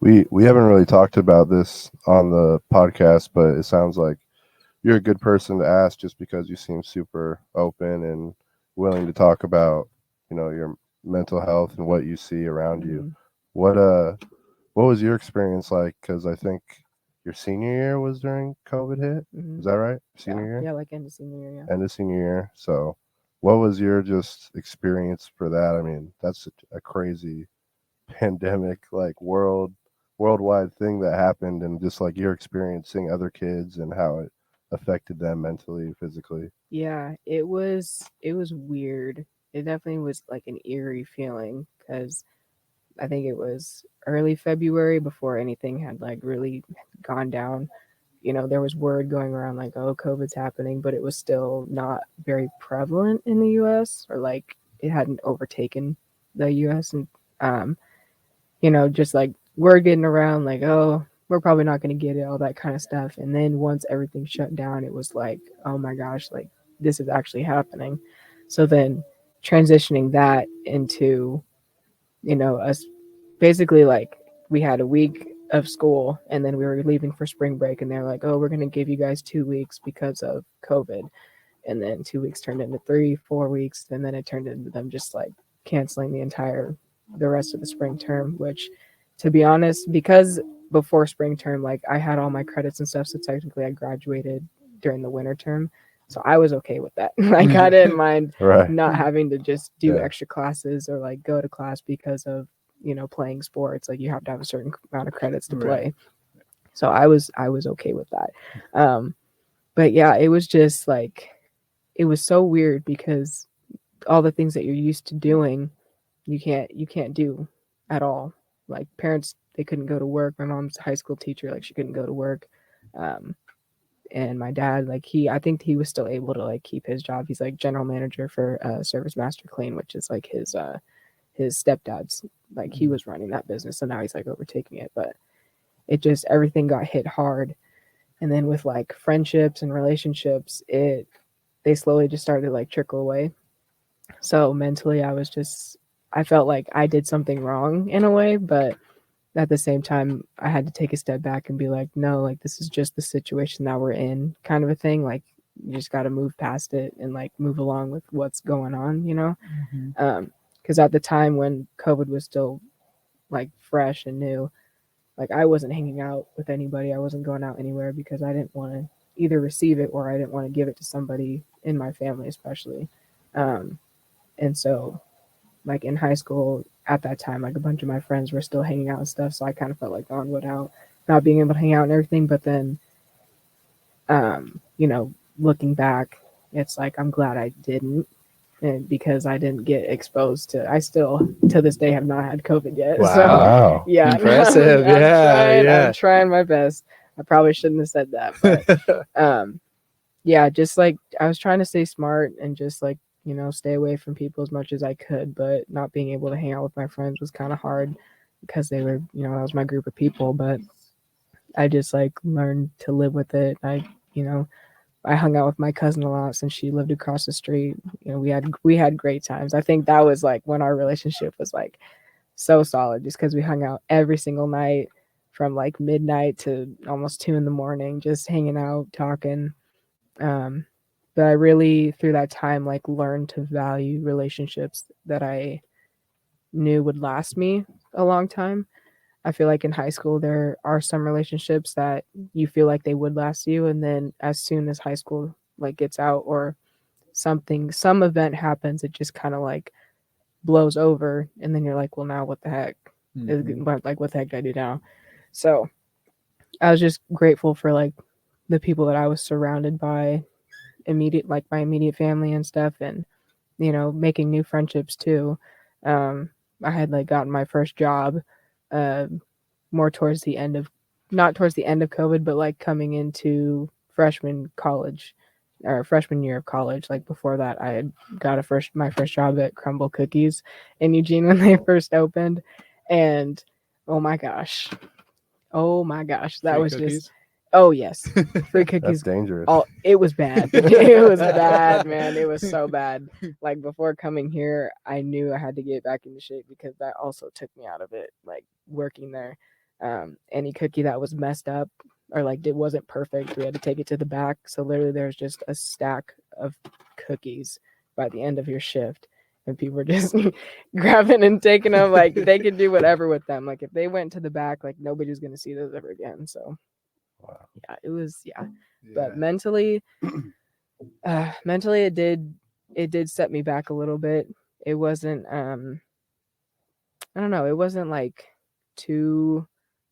We haven't really talked about this on the podcast, but it sounds like you're a good person to ask just because you seem super open and willing to talk about, you know, mental health and what you see around you. Mhm. What was your experience like? Because I think your senior year was during COVID hit. Mhm. Is that right? Senior Yeah, year? yeah, like end of senior year. Yeah. End of senior year. So, what was your just experience for that? I mean, that's a crazy pandemic, like worldwide thing that happened, and just like you're experiencing other kids and how it affected them mentally, physically. Yeah, it was weird. It definitely was like an eerie feeling because I think it was early February before anything had like really gone down. There was word going around like, oh, COVID's happening, but it was still not very prevalent in the US, or like it hadn't overtaken the US. And, um, just like word getting around like, oh, we're probably not going to get it, all that kind of stuff. And then once everything shut down, it was like, oh my gosh, like this is actually happening. So then transitioning that into, us basically like we had a week of school and then we were leaving for spring break and they're like, oh, we're going to give you guys 2 weeks because of COVID. And then 2 weeks turned into 3 4 weeks, and then it turned into them just like canceling the rest of the spring term, which, to be honest, because before spring term, like I had all my credits and stuff, so technically I graduated during the winter term, so I was okay with that. Like I didn't mind Right. not having to just do Yeah. extra classes or like go to class because of playing sports. Like you have to have a certain amount of credits to play. Right. So I was okay with that. But yeah, it was just like it was so weird because all the things that you're used to doing, you can't do at all. Like parents, they couldn't go to work. My mom's a high school teacher, like she couldn't go to work. Um, and my dad, like I think he was still able to like keep his job. He's like general manager for Service Master Clean, which is like his stepdad's, like he was running that business, so now he's like overtaking it. But it just, everything got hit hard. And then with like friendships and relationships, they slowly just started to like trickle away. So mentally, I felt like I did something wrong in a way, but at the same time, I had to take a step back and be like, no, like this is just the situation that we're in, kind of a thing. Like you just got to move past it and like move along with what's going on, Because at the time when COVID was still like fresh and new, like I wasn't hanging out with anybody. I wasn't going out anywhere because I didn't want to either receive it or I didn't want to give it to somebody in my family, especially. Um, and so, like in high school at that time, like a bunch of my friends were still hanging out and stuff. So I kind of felt like on wood out, not being able to hang out and everything. But then, looking back, it's like I'm glad I didn't, and because I didn't get exposed to. I still to this day have not had COVID yet. Wow. So Wow. yeah, Impressive. I'm trying my best. I probably shouldn't have said that, but yeah, just like I was trying to stay smart and just like stay away from people as much as I could, but not being able to hang out with my friends was kind of hard because they were, that was my group of people. But I just like learned to live with it. I hung out with my cousin a lot since she lived across the street. We had great times. I think that was like when our relationship was like so solid, just because we hung out every single night from like midnight to almost 2 in the morning, just hanging out, talking. Um, but I really, through that time, like learned to value relationships that I knew would last me a long time. I feel like in high school, there are some relationships that you feel like they would last you. And then as soon as high school like gets out or some event happens, it just kind of like blows over. And then you're like, well, now what the heck? Like, what the heck do I do now? So I was just grateful for like the people that I was surrounded by, my immediate family and stuff, and making new friendships too. I had like gotten my first job uh, more towards the end of not towards the end of COVID, but like coming into freshman college or freshman year of college. Like before that, I had got my first job at Crumble Cookies in Eugene when they first opened, and oh my gosh, that Free was cookies? just, oh yes, free That's cookies. dangerous. It was bad. It was bad, man. It was so bad. Like before coming here, I knew I had to get back into shape because that also took me out of it. Like working there, any cookie that was messed up or like it wasn't perfect, we had to take it to the back. So literally, there's just a stack of cookies by the end of your shift, and people were just grabbing and taking them. Like they could do whatever with them. Like if they went to the back, like nobody's gonna see those ever again. So Wow. yeah, it was Yeah. But mentally, it did set me back a little bit. It wasn't I don't know, it wasn't like too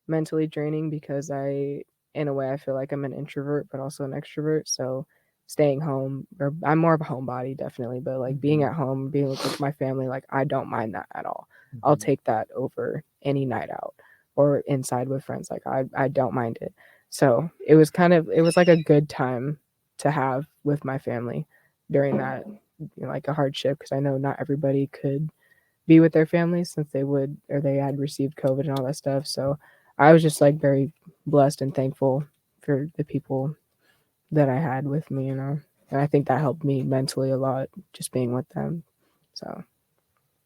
mentally draining because in a way I feel like I'm an introvert but also an extrovert. So staying home, or I'm more of a homebody definitely, but like being at home, being with my family, like I don't mind that at all. I'll take that over any night out or inside with friends. Like I don't mind it. So it was like a good time to have with my family during that, like a hardship, because I know not everybody could be with their families since they had received COVID and all that stuff. So I was just like very blessed and thankful for the people that I had with me, and I think that helped me mentally a lot, just being with them. So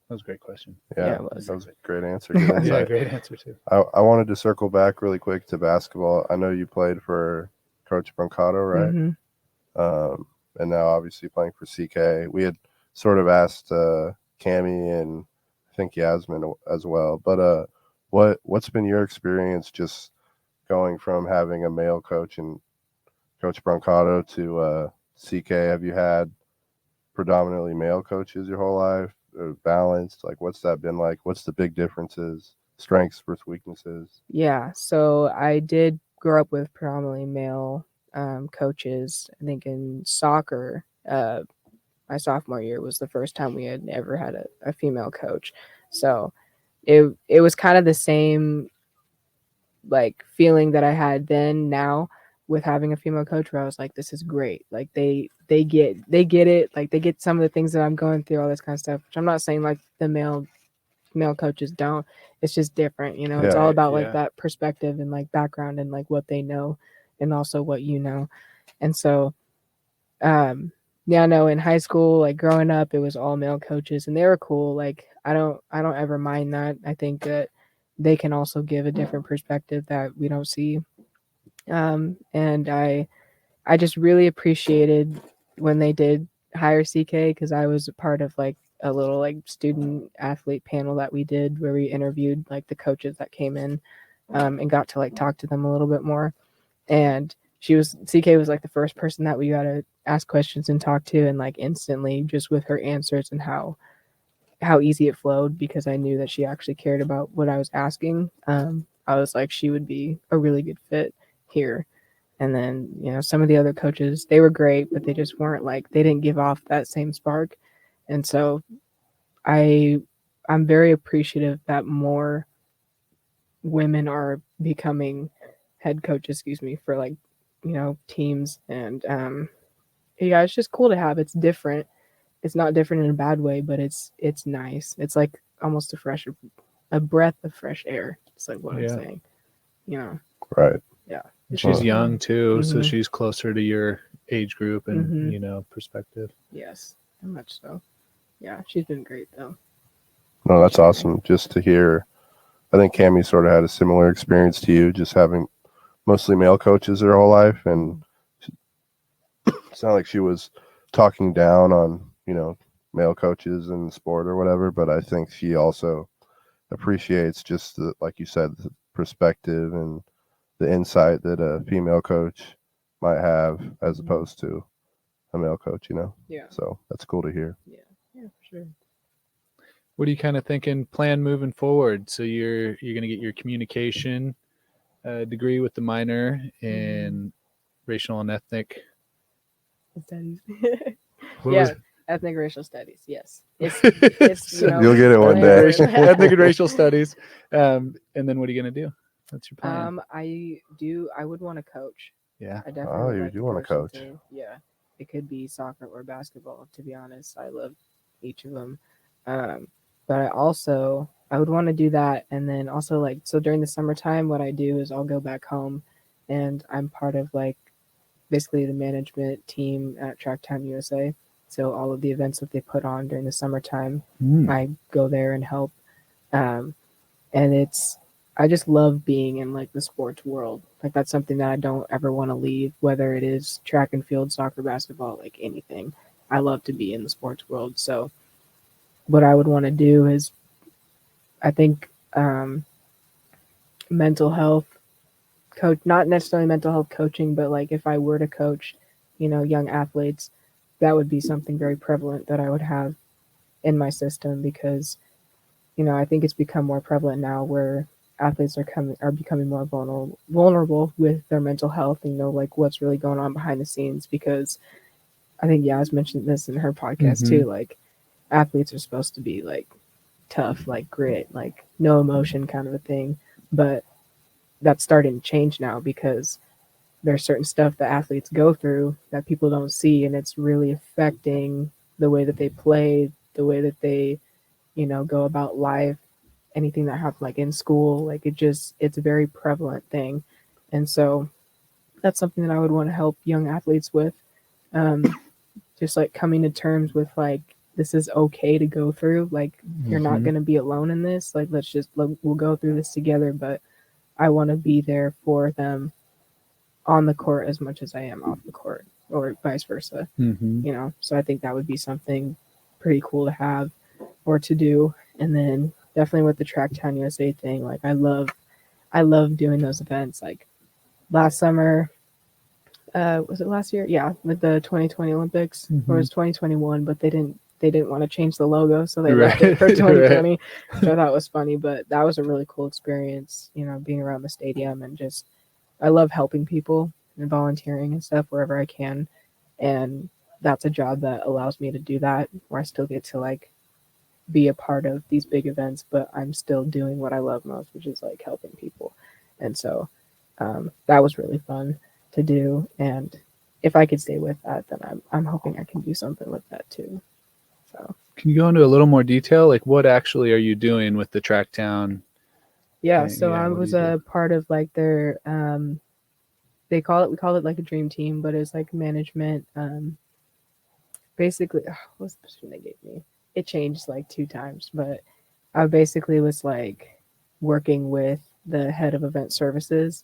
That was a great question. Yeah, it was. that was a great answer. Good Yeah, insight. great answer too. I wanted to circle back really quick to basketball. I know you played for Coach Brancato, right? Mm-hmm. And now obviously playing for CK. We had sort of asked Cammie and I think Yasmin as well. But what's been your experience just going from having a male coach and Coach Brancato to CK? Have you had predominantly male coaches your whole life? Or balanced? Like, what's that been like? What's the big differences? Strengths versus weaknesses? Yeah, so I did grow up with predominantly male coaches. I think in soccer, my sophomore year was the first time we had ever had a female coach. So it was kind of the same like feeling that I had then now with having a female coach, where I was like, this is great. Like they get it. Like they get some of the things that I'm going through, all this kind of stuff, which I'm not saying like the male coaches don't. It's just different, it's all about like that perspective and like background and like what they know and also what you know. And so yeah, no, in high school, like growing up, it was all male coaches and they were cool. Like I don't ever mind that. I think that they can also give a different perspective that we don't see. And I just really appreciated when they did hire CK, because I was a part of like a little like student athlete panel that we did where we interviewed like the coaches that came in, and got to like talk to them a little bit more. And CK was like the first person that we got to ask questions and talk to, and like instantly just with her answers and how easy it flowed, because I knew that she actually cared about what I was asking. I was like, she would be a really good fit here. And then, some of the other coaches, they were great, but they just weren't like, they didn't give off that same spark. And so I'm very appreciative that more women are becoming head coaches, for like, teams. And yeah, it's just cool to have. It's different. It's not different in a bad way, but it's nice. It's like almost a breath of fresh air. It's like what I'm saying, Right. Yeah. She's young too, so Mhm. she's closer to your age group and Mhm. perspective. Yes, very much so. Yeah, she's been great though. No, that's awesome. Just to hear. I think Cammie sort of had a similar experience to you, just having mostly male coaches her whole life, and it's not like she was talking down on male coaches in the sport or whatever. But I think she also appreciates just the, like you said, the perspective and the insight that a female coach might have as opposed to a male coach. Yeah. So that's cool to hear. Yeah, for sure. What are you kind of thinking plan moving forward? So you're going to get your communication degree with the minor in racial and ethnic Studies. What Yeah, was- ethnic racial studies. Yes, it's You'll get it one day. ethnic and racial studies. And then what are you going to do? What's your plan? I would want to coach. Yeah. I definitely Oh, would you like do want to coach. something. Yeah, it could be soccer or basketball. To be honest, I love each of them. But I would want to do that, and then also like so during the summertime, what I do is I'll go back home, and I'm part of like basically the management team at Track Time USA. So all of the events that they put on during the summertime, I go there and help. And I just love being in like the sports world. Like that's something that I don't ever want to leave, whether it is track and field, soccer, basketball, like anything. I love to be in the sports world. So what I would want to do is, I think, mental health coach, not necessarily mental health coaching, but like if I were to coach, young athletes, that would be something very prevalent that I would have in my system, because, I think it's become more prevalent now where athletes are becoming more vulnerable with their mental health, and like what's really going on behind the scenes. Because I think Yaz mentioned this in her podcast too, like athletes are supposed to be like tough, like grit, like no emotion kind of a thing. But that's starting to change now, because there's certain stuff that athletes go through that people don't see, and it's really affecting the way that they play, the way that they, go about life, anything that happens like in school, like it's a very prevalent thing. And so that's something that I would want to help young athletes with. Just like coming to terms with like, this is okay to go through, like you're not going to be alone in this, like we'll go through this together. But I want to be there for them on the court as much as I am off the court, or vice versa. So I think that would be something pretty cool to have or to do. And then definitely with the Tracktown USA thing, like I love doing those events. Like last summer, was it last year? Yeah, with the 2020 Olympics, or it was 2021, but they didn't want to change the logo, so they left it for 2020, which I thought was funny. But that was a really cool experience, being around the stadium, and just I love helping people and volunteering and stuff wherever I can. And that's a job that allows me to do that, where I still get to like be a part of these big events, but I'm still doing what I love most, which is like helping people. And so that was really fun to do. And if I could stay with that, then I'm hoping I can do something with that too. So can you go into a little more detail? Like what actually are you doing with the Tracktown? Yeah, so I was a part of like their we call it like a dream team, but it's like management. Basically, what's the position they gave me? It changed like 2 times, but I basically was like working with the head of event services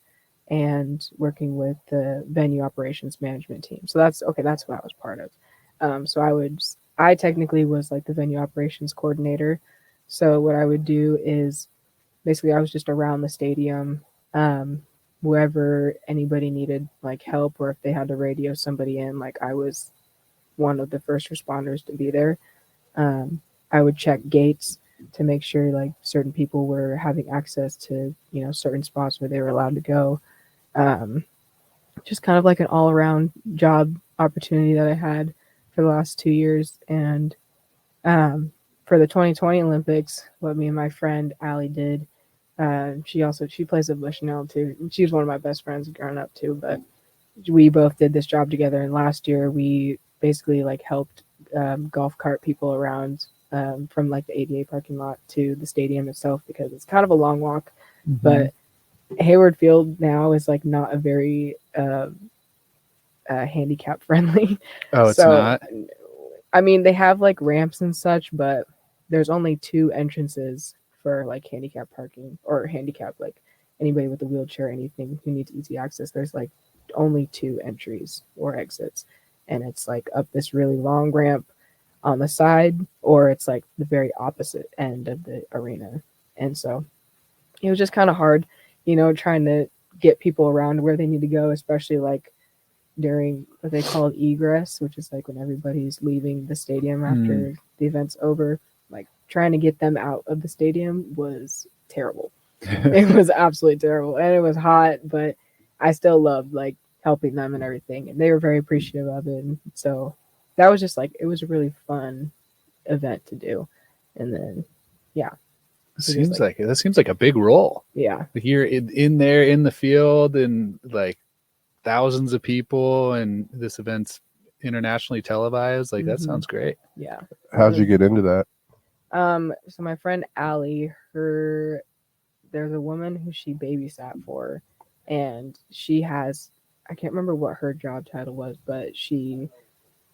and working with the venue operations management team. So that's what I was part of. So I technically was like the venue operations coordinator. So what I would do is basically I was just around the stadium, wherever anybody needed like help, or if they had to radio somebody in, like I was one of the first responders to be there. I would check gates to make sure like certain people were having access to, certain spots where they were allowed to go. Just kind of like an all around job opportunity that I had for the last 2 years. And for the 2020 Olympics, what me and my friend Allie did, she plays at Bushnell too. She was one of my best friends growing up too, but we both did this job together. And last year we basically like helped golf cart people around from like the ADA parking lot to the stadium itself, because it's kind of a long walk. But Hayward Field now is like not a very handicap friendly. Oh, it's not? I mean, they have like ramps and such, but there's only 2 entrances for like handicap parking, or handicap, like anybody with a wheelchair, anything who needs easy access. There's like only 2 entries or exits, and it's like up this really long ramp on the side, or it's like the very opposite end of the arena. And so it was just kind of hard, trying to get people around where they need to go, especially like during what they call egress, which is like when everybody's leaving the stadium after the event's over. Like trying to get them out of the stadium was terrible. It was absolutely terrible, and it was hot, but I still loved like helping them and everything, and they were very appreciative of it. And so that was just like, it was a really fun event to do. And then that seems like a big role. Yeah, you're in there in the field, and like thousands of people, and this event's internationally televised. Like that sounds great. Yeah. How'd you get into that? So my friend Allie, there's a woman who she babysat for, and she has, I can't remember what her job title was, but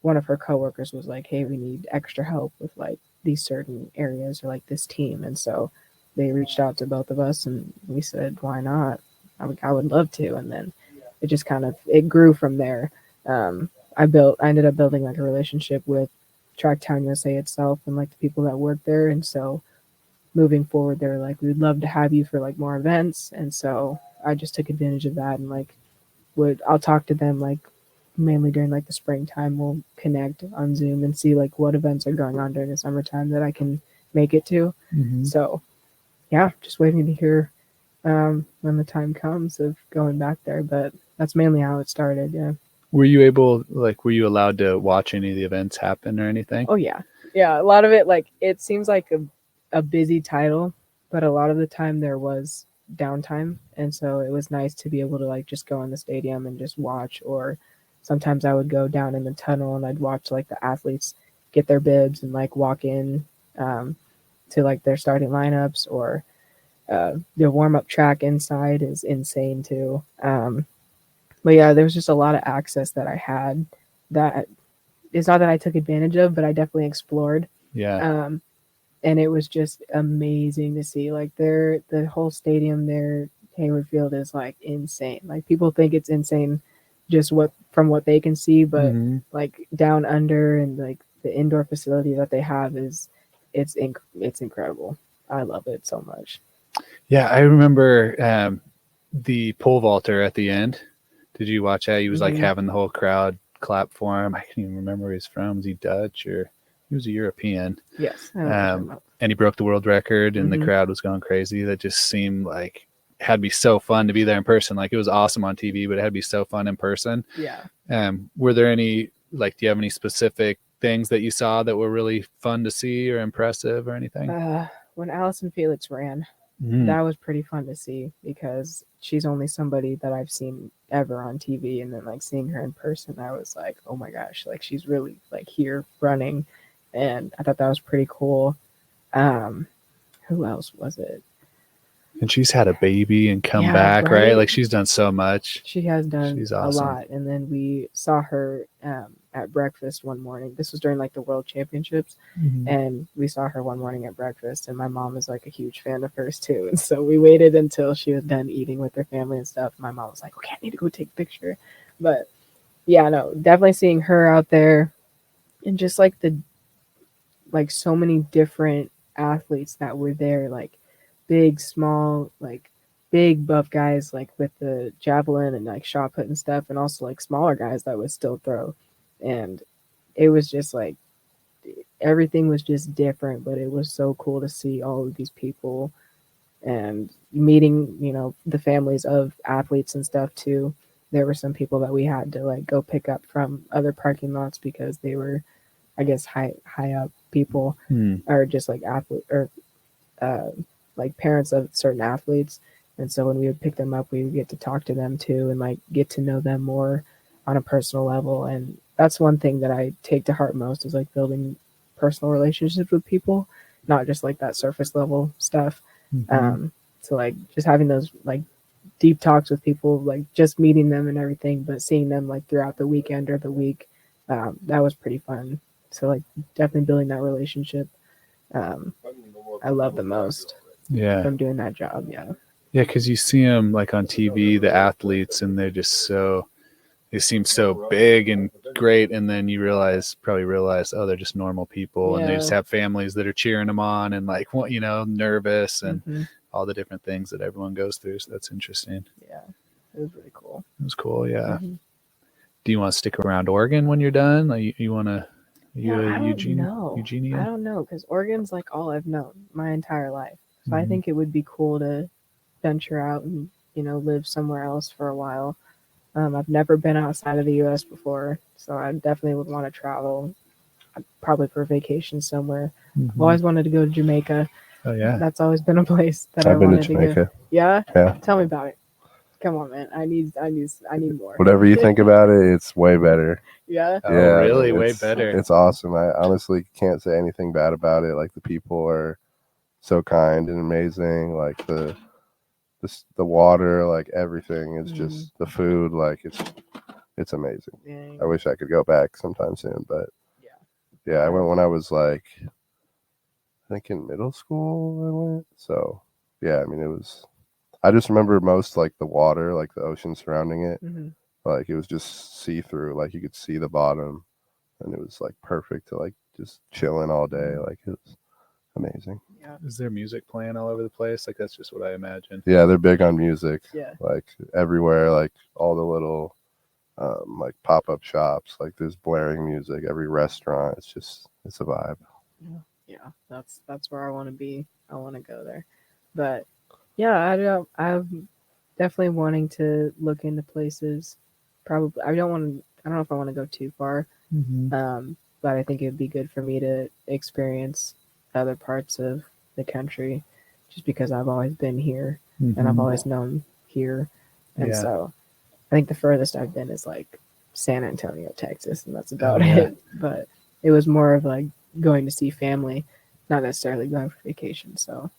one of her coworkers was like, hey, we need extra help with like these certain areas, or like this team. And so they reached out to both of us, and we said, why not? I would love to. And then it just it grew from there. I ended up building like a relationship with Tracktown USA itself and like the people that work there. And so moving forward, they're like, we'd love to have you for like more events. And so I just took advantage of that and like I'll talk to them like mainly during like the springtime. We'll connect on Zoom and see like what events are going on during the summertime that I can make it to. So yeah, just waiting to hear when the time comes of going back there. But that's mainly how it started. Yeah. Were you allowed to watch any of the events happen or anything? Oh yeah. Yeah. A lot of it, like it seems like a busy title, but a lot of the time there was downtime. And so it was nice to be able to like just go in the stadium and just watch, or sometimes I would go down in the tunnel and I'd watch like the athletes get their bibs and like walk in to like their starting lineups, or the warm-up track inside is insane too. But yeah, there was just a lot of access that I had that it's not that I took advantage of, but I definitely explored. Yeah. And it was just amazing to see. Like the whole stadium there, Hayward Field, is like insane. Like people think it's insane just from what they can see, but like down under and like the indoor facility that they have it's incredible. I love it so much. Yeah, I remember the pole vaulter at the end. Did you watch that? He was like having the whole crowd clap for him. I can't even remember where he's from. Was he Dutch or he was a European? Yes. And he broke the world record and the crowd was going crazy. That just seemed like it had to be so fun to be there in person. Like it was awesome on TV, but it had to be so fun in person. Yeah. Were there any, like, do you have any specific things that you saw that were really fun to see or impressive or anything? When Allison Felix ran, that was pretty fun to see because she's only somebody that I've seen ever on TV, and then like seeing her in person, I was like, oh my gosh, like she's really like here running, and I thought that was pretty cool. Who else was it? And she's had a baby and come back, right? Like she's done so much. She has done she's awesome. A lot. And then we saw her at breakfast one morning. This was during like the World Championships. And we saw her one morning at breakfast. And my mom is like a huge fan of hers too. And so we waited until she was done eating with her family and stuff. My mom was like, okay, I need to go take a picture. But yeah, no, definitely seeing her out there and just like so many different athletes that were there, like big, small, like big buff guys like with the javelin and like shot put and stuff, and also like smaller guys that would still throw. And it was just like everything was just different, but it was so cool to see all of these people and meeting, the families of athletes and stuff too. There were some people that we had to like go pick up from other parking lots because they were, I guess, high up people or just like athlete or like parents of certain athletes. And so when we would pick them up, we would get to talk to them too and like get to know them more on a personal level. And that's one thing that I take to heart most is like building personal relationships with people, not just like that surface level stuff. So like just having those like deep talks with people, like just meeting them and everything, but seeing them like throughout the weekend or the week, that was pretty fun. So like definitely building that relationship. I love the most. Yeah. From doing that job. Yeah. Yeah. Cause you see them like on TV, the athletes, and they're just they seem so big and great. And then you probably realize, oh, they're just normal people and they just have families that are cheering them on and like, nervous and all the different things that everyone goes through. So that's interesting. Yeah. It was really cool. It was cool. Yeah. Do you want to stick around Oregon when you're done? Like you want to, Eugenia? I don't know. Cause Oregon's like all I've known my entire life. So I think it would be cool to venture out and, live somewhere else for a while. I've never been outside of the U.S. before, so I definitely would want to travel, probably for vacation somewhere. I've always wanted to go to Jamaica. Oh, yeah. That's always been a place that I've I been wanted to to Jamaica. go. Yeah? Yeah. Tell me about it. Come on, man. I need more. Whatever you think about it, it's way better. Yeah? Oh, Yeah, really? Way better. It's awesome. I honestly can't say anything bad about it. Like the people are so kind and amazing. Like the water, like everything is just the food. Like it's amazing. Dang. I wish I could go back sometime soon, but yeah, I went when I was like, I think in middle school. I went. So yeah, I mean I just remember most like the water, like the ocean surrounding it. Like it was just see through. Like you could see the bottom, and it was like perfect to like just chilling all day. Like it was amazing. Yeah. Is there music playing all over the place? Like that's just what I imagine. Yeah, they're big on music. Yeah. Like everywhere, like all the little like pop-up shops, like there's blaring music. Every restaurant, it's a vibe. Yeah, that's where I want to be. I want to go there. But yeah, I'm definitely wanting to look into places. Probably I don't know if I want to go too far. But I think it would be good for me to experience other parts of the country just because I've always been here and I've always known here. And so I think the furthest I've been is like San Antonio, Texas, and that's about it. But it was more of like going to see family, not necessarily going for vacation. So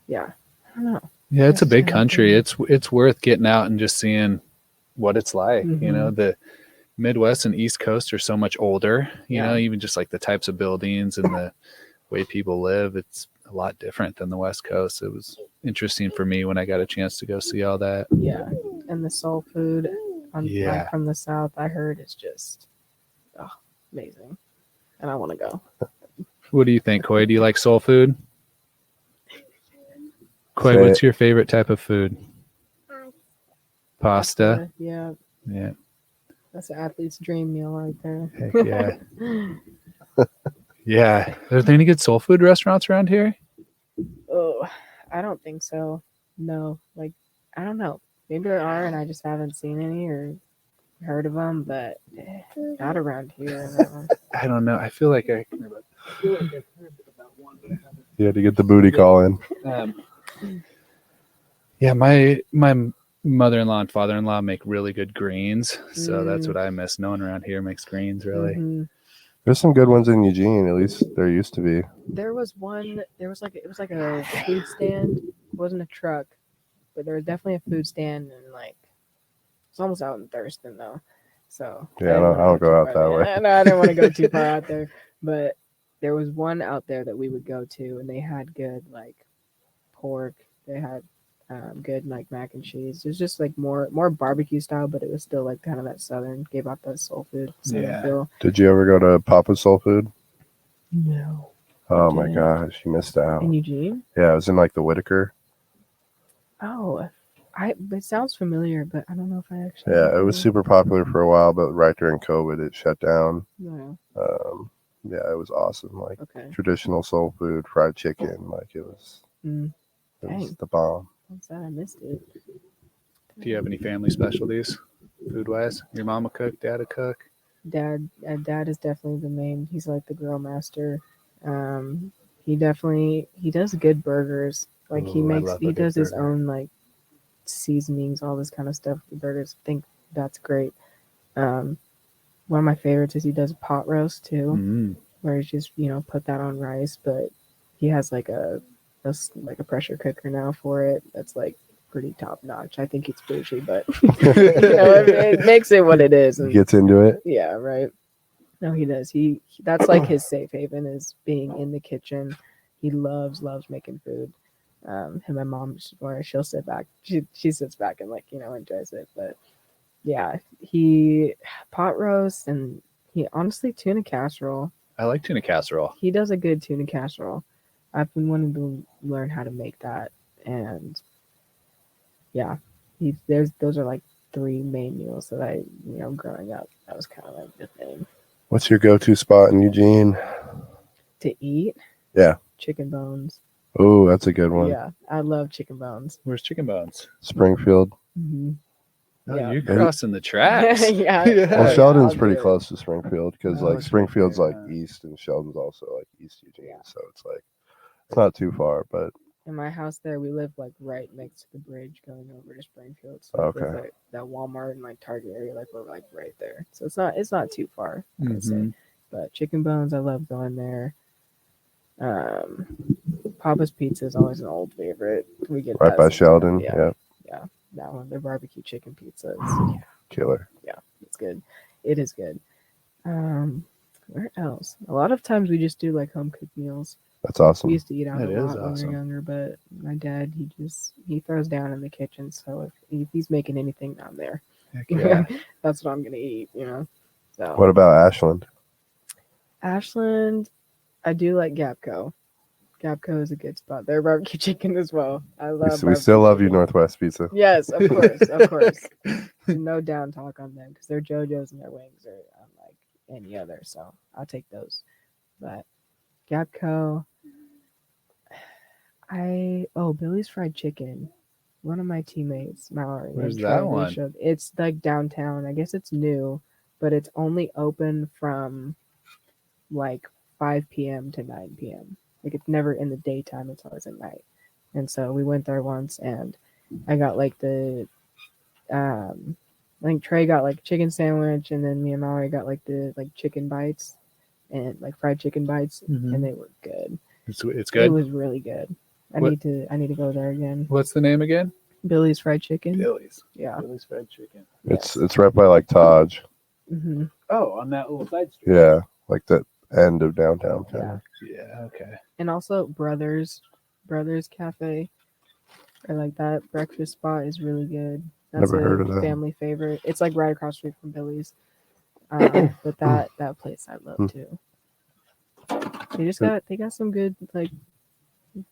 yeah, I don't know. Yeah, it's a big country. It's worth getting out and just seeing what it's like. You know, the Midwest and East Coast are so much older, you know, even just like the types of buildings and the way people live, it's a lot different than the West Coast. It was interesting for me when I got a chance to go see all that. Yeah. And the soul food like from the South, I heard is just amazing. And I want to go. What do you think, Coy? Do you like soul food? Coy, what's your favorite type of food? Pasta? Yeah. Yeah. That's an athlete's dream meal right there. Heck yeah. Yeah. Are there any good soul food restaurants around here? Oh, I don't think so. No. Like, I don't know. Maybe there are, and I just haven't seen any or heard of them, but not around here. No. I don't know. I feel like I've heard about one, but I haven't. You had to get the booty call in. Yeah, my mother-in-law and father-in-law make really good greens, so that's what I miss. No one around here makes greens, really. There's some good ones in Eugene. At least there used to be. There was one. It was like a food stand. It wasn't a truck, but there was definitely a food stand, and like it's almost out in Thurston though. So yeah, I don't go out that way. No, I didn't want to go too far out there, but there was one out there that we would go to, and they had good like pork. They had good like mac and cheese. It was just like more barbecue style, but it was still like kind of that southern. Gave out that soul food feel. Did you ever go to Papa's Soul Food? No. Oh my gosh, you missed out. In Eugene? Yeah, it was in like the Whitaker. Oh, it sounds familiar, but I don't know if I actually. Yeah, it was super popular for a while, but right during COVID, it shut down. No. Yeah, it was awesome. Like traditional soul food, fried chicken. Like it was the bomb. I'm sad I missed it. Do you have any family specialties, food-wise? Your mom a cook, dad a cook? Dad is definitely the main. He's like the grill master. He does good burgers. Like he does his own like seasonings, all this kind of stuff. The burgers, I think that's great. One of my favorites is he does pot roast too, where he's just put that on rice, but he has like a pressure cooker now for it. That's like pretty top notch. I think it's bougie, but it makes it what it is. And, he gets into it. Yeah, right. No, he does. He that's like his safe haven is being in the kitchen. He loves making food. Him and my mom, she'll sit back. She sits back and enjoys it. But yeah, he pot roast and he honestly tuna casserole. I like tuna casserole. He does a good tuna casserole. I've been wanting to learn how to make that, and yeah, those are like three main meals that I growing up. That was kind of like the thing. What's your go-to spot in Eugene? To eat? Yeah. Chicken bones. Oh, that's a good one. Yeah, I love chicken bones. Where's Chicken Bones? Springfield. Mm-hmm. Oh, yeah. You're crossing the tracks. Yeah. Well, Sheldon's pretty close to Springfield because like Springfield's like east and Sheldon's also like East Eugene. Yeah. So it's like it's not too far, but in my house there we live like right next to the bridge going over to Springfield. So like that Walmart and like Target area, like we're like right there. So it's not too far, I would say. But chicken bones, I love going there. Papa's Pizza is always an old favorite. We get right by Sheldon. Yeah. That one, their barbecue chicken pizza is killer. Yeah, it's good. It is good. Where else? A lot of times we just do like home cooked meals. That's awesome. We used to eat out a lot when we were younger, but my dad, he throws down in the kitchen. So if he's making anything, I'm there. Heck yeah. That's what I'm gonna eat. So what about Ashland? Ashland, I do like Gapco. Gapco is a good spot. Their barbecue chicken as well. I love. We still barbecue love you, chicken. Northwest Pizza. Yes, of course, of course. No down talk on them because their JoJo's and their wings are unlike any other. So I'll take those. But Gapco, Billy's Fried Chicken. One of my teammates, Mallory. Where's and that Trey, they one? it's like downtown. I guess it's new, but it's only open from like 5 p.m. to 9 p.m. Like it's never in the daytime, it's always at night. And so we went there once and I got like I think Trey got like chicken sandwich and then me and Mallory got like the like chicken bites and like fried chicken bites and they were good. It's It good. was really good. I What- need to go there again. What's the name again? Billy's Fried Chicken. Billy's. Yeah. Billy's Fried Chicken. It's right by like Taj. Mm-hmm. Oh, on that little side street. Yeah, like the end of downtown. Kind Yeah. of. Yeah. Okay. And also Brothers Cafe. I like that breakfast spot is really good. That's Never heard a of that. family favorite. It's like right across the street from Billy's. But that place I love too. They got some good like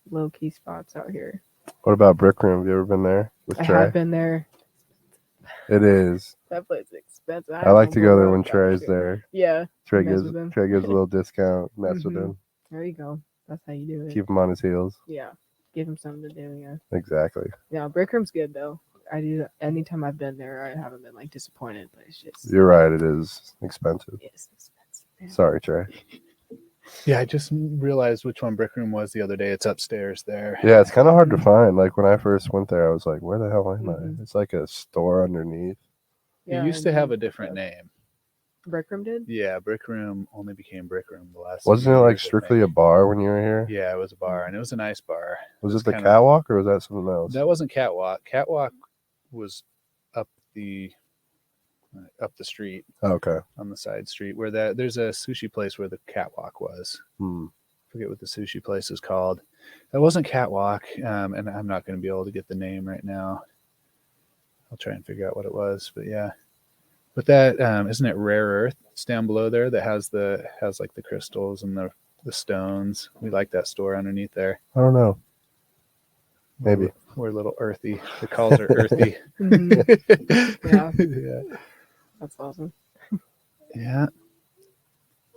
low key spots out here. What about Brick Room? Have you ever been there with I Trey? have been there. It is. That place is expensive. I like to go there when Trey's there. Yeah. Trey Mess gives with him. a little discount. Mess with Mhm. him. There you go. That's how you do it. Keep him on his heels. Yeah. Give him something to do, yeah. Exactly. Yeah, Brick Room's good though. I do anytime I've been there I haven't been like disappointed, but it's just You're right. It is expensive. it's expensive. Man. Sorry, Trey. Yeah, I just realized which one Brick Room was the other day. It's upstairs there. Yeah, it's kind of hard to find. Like when I first went there, I was like, "Where the hell am Mhm. I?" It's like a store underneath. Yeah, it used to and have then- a different name. Brick Room did? Yeah, Brick Room only became Brick Room the last. Wasn't few it like years, I strictly a think. bar when you were here? Yeah, it was a bar, and it was a nice bar. Was It's it the kinda- catwalk or was that something else? That wasn't Catwalk. Catwalk was up the street Okay. on the side street where there's a sushi place where the Catwalk was. Forget what the sushi place is called. That wasn't Catwalk, and I'm not going to be able to get the name right now. I'll try and figure out what it was, but yeah. But that isn't it Rare Earth? It's down below there that has like the crystals and the stones. We like that store underneath there. I don't know. Maybe. We're a little earthy. The calls are earthy. Mhm. Yeah. Yeah. That's awesome. Yeah.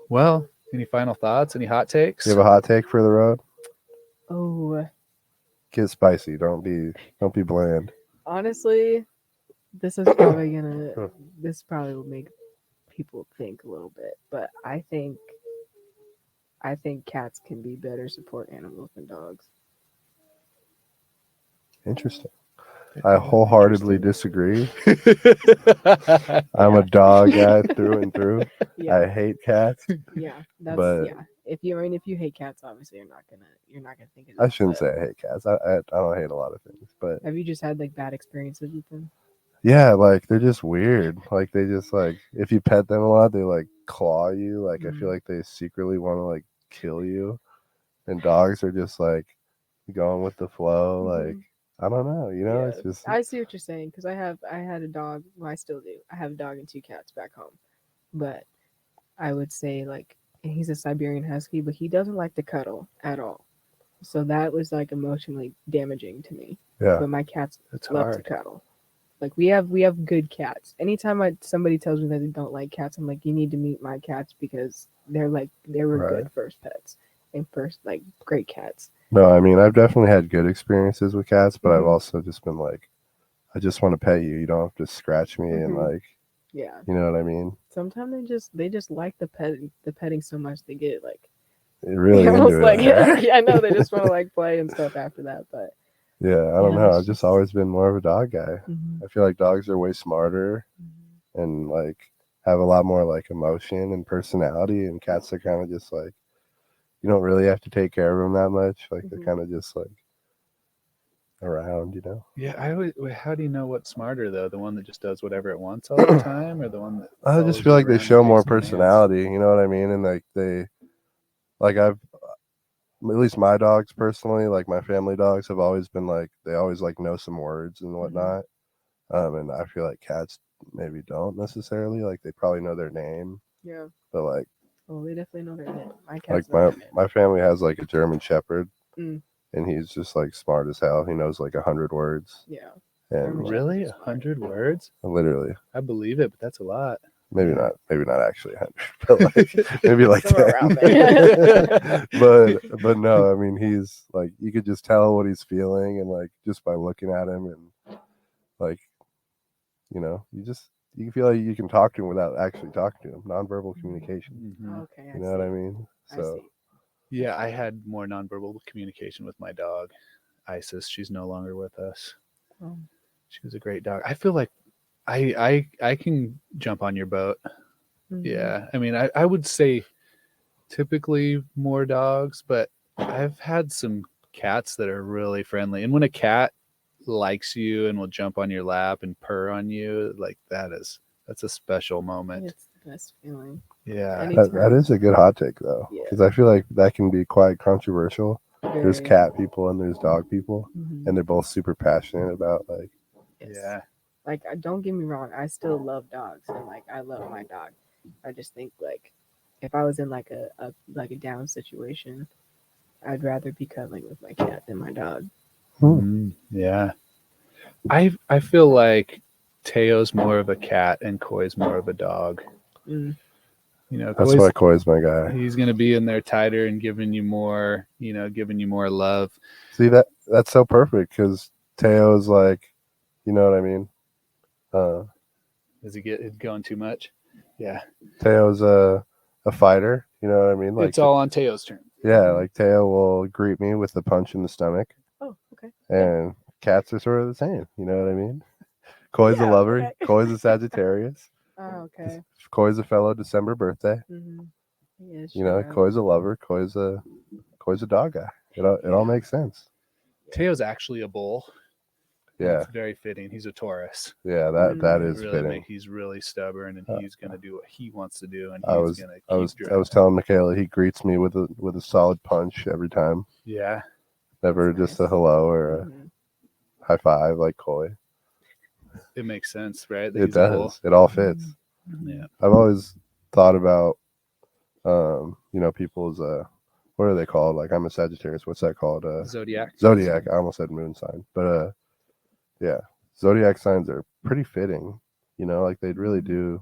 Well, any final thoughts? Any hot takes? You have a hot take for the road? Oh, Get spicy. Don't be bland. honestly, this is probably will make people think a little bit, but I think cats can be better support animals than dogs. Interesting. I wholeheartedly disagree. I'm a Yeah. dog guy through and through. Yeah, I hate cats. yeah, that's but- yeah. If you hate cats, obviously you're not gonna think of I it, shouldn't but say I hate cats. I don't hate a lot of things, but Have you just had like bad experiences with them? yeah, like they're just weird. Like they just like if you pet them a lot, they like claw you. Like I feel like they secretly want to like kill you. And dogs are just like going with the flow. Like I don't know, Yeah, it's just I see what you're saying because I had a dog. Well, I still do. I have a dog and 2 cats back home, but I would say like he's a Siberian Husky, but he doesn't like to cuddle at all. So that was like emotionally damaging to me. yeah. But my cats It's love to hard. cuddle. Like we have good cats. Anytime somebody tells me that they don't like cats, I'm like, you need to meet my cats because they were Right. good first pets and first like great cats. No, I mean I've definitely had good experiences with cats, but I've Mhm. also just been like, I just want to pet you. You don't have to scratch me and Mhm. like, Yeah. you know what I mean? Sometimes they just like the petting so much they get like It really almost into like it. yeah, I know they just want to like play and stuff after that, but Yeah, I don't Yeah, know. it's I've just just- always been more of a dog guy. mhm. I feel like dogs are way smarter and like have a lot more like emotion and personality, and cats are kind of just like you don't really have to take care of them that much. Like they're Mhm. kind of just like around, you know. Yeah, how do you know what's smarter though? The one that just does whatever it wants all the time, or the one that I follows just feel you like they around show and more takes commands? personality. You know what I mean? And like at least my dogs personally, like my family dogs, have always been like they always like know some words and whatnot. And I feel like cats maybe don't necessarily like they probably know their name, Yeah. but like Well, they definitely know their name. My Like cats know their name. my family has like a German Shepherd, Mm. and he's just like smart as hell. He knows like 100 words, Yeah. and German like, Really? Shepherd's 100 words? literally, I believe it, but that's a lot. maybe not actually 100, but like maybe like Somewhere 10. around there. but no, I mean he's like you could just tell what he's feeling, and like just by looking at him, and like you feel like you can talk to him without actually talking to him. Nonverbal communication. Mhm. Okay, You know what I mean? I So see. Yeah, I had more nonverbal communication with my dog, Isis. She's no longer with us. Oh. She was a great dog. I feel like I can jump on your boat. Mhm. Yeah. I mean, I would say typically more dogs, but I've had some cats that are really friendly. And when a cat likes you and will jump on your lap and purr on you, like that's a special moment. It's the best feeling. Yeah. that is a good hot take though, Yeah. because I feel like that can be quite controversial. There's Very. cat people and there's dog people, Mhm. and they're both super passionate about like Yes. Yeah. Like, don't get me wrong, I still love dogs and like I love my dog. I just think like if I was in like a down situation, I'd rather be cuddling with my cat than my dog. Yeah. I feel like Teo's more of a cat and Koi's more of a dog. Mm. You know, that's why Koi's my guy. he's gonna be in there tighter and giving you more, giving you more love. See that's so perfect because Teo's like, you know what I mean? Does he get it going too much? Yeah. Teo's a fighter, you know what I mean? Like It's all on Teo's turn. yeah, like Teo will greet me with a punch in the stomach, Oh, okay. and cats are sort of the same, you know what I mean? Koi's a Yeah, lover, okay. Koi's a Sagittarius, Oh, okay. Koi's a fellow December birthday. Mm-hmm. Yeah, You know, sure. Koi's a lover, Koi's a dog guy. It all makes sense. Teo's actually a bull. Yeah, It's very fitting. He's a Taurus. yeah, that Mm. is fitting. He's really stubborn, and he's gonna do what he wants to do, and I he's was gonna I was keep I was driving. telling Makayla he greets me with a solid punch every time. Yeah. Never That's just a nice. hello or a Mhm. high five like Koi. It makes sense, right? That It he's a bull. does. It all fits. Yeah. I've always thought about people's what are they called? Like I'm a Sagittarius. What's that called? Zodiac. Zodiac. I almost said moon sign, but yeah, zodiac signs are pretty fitting. You know, like they'd really do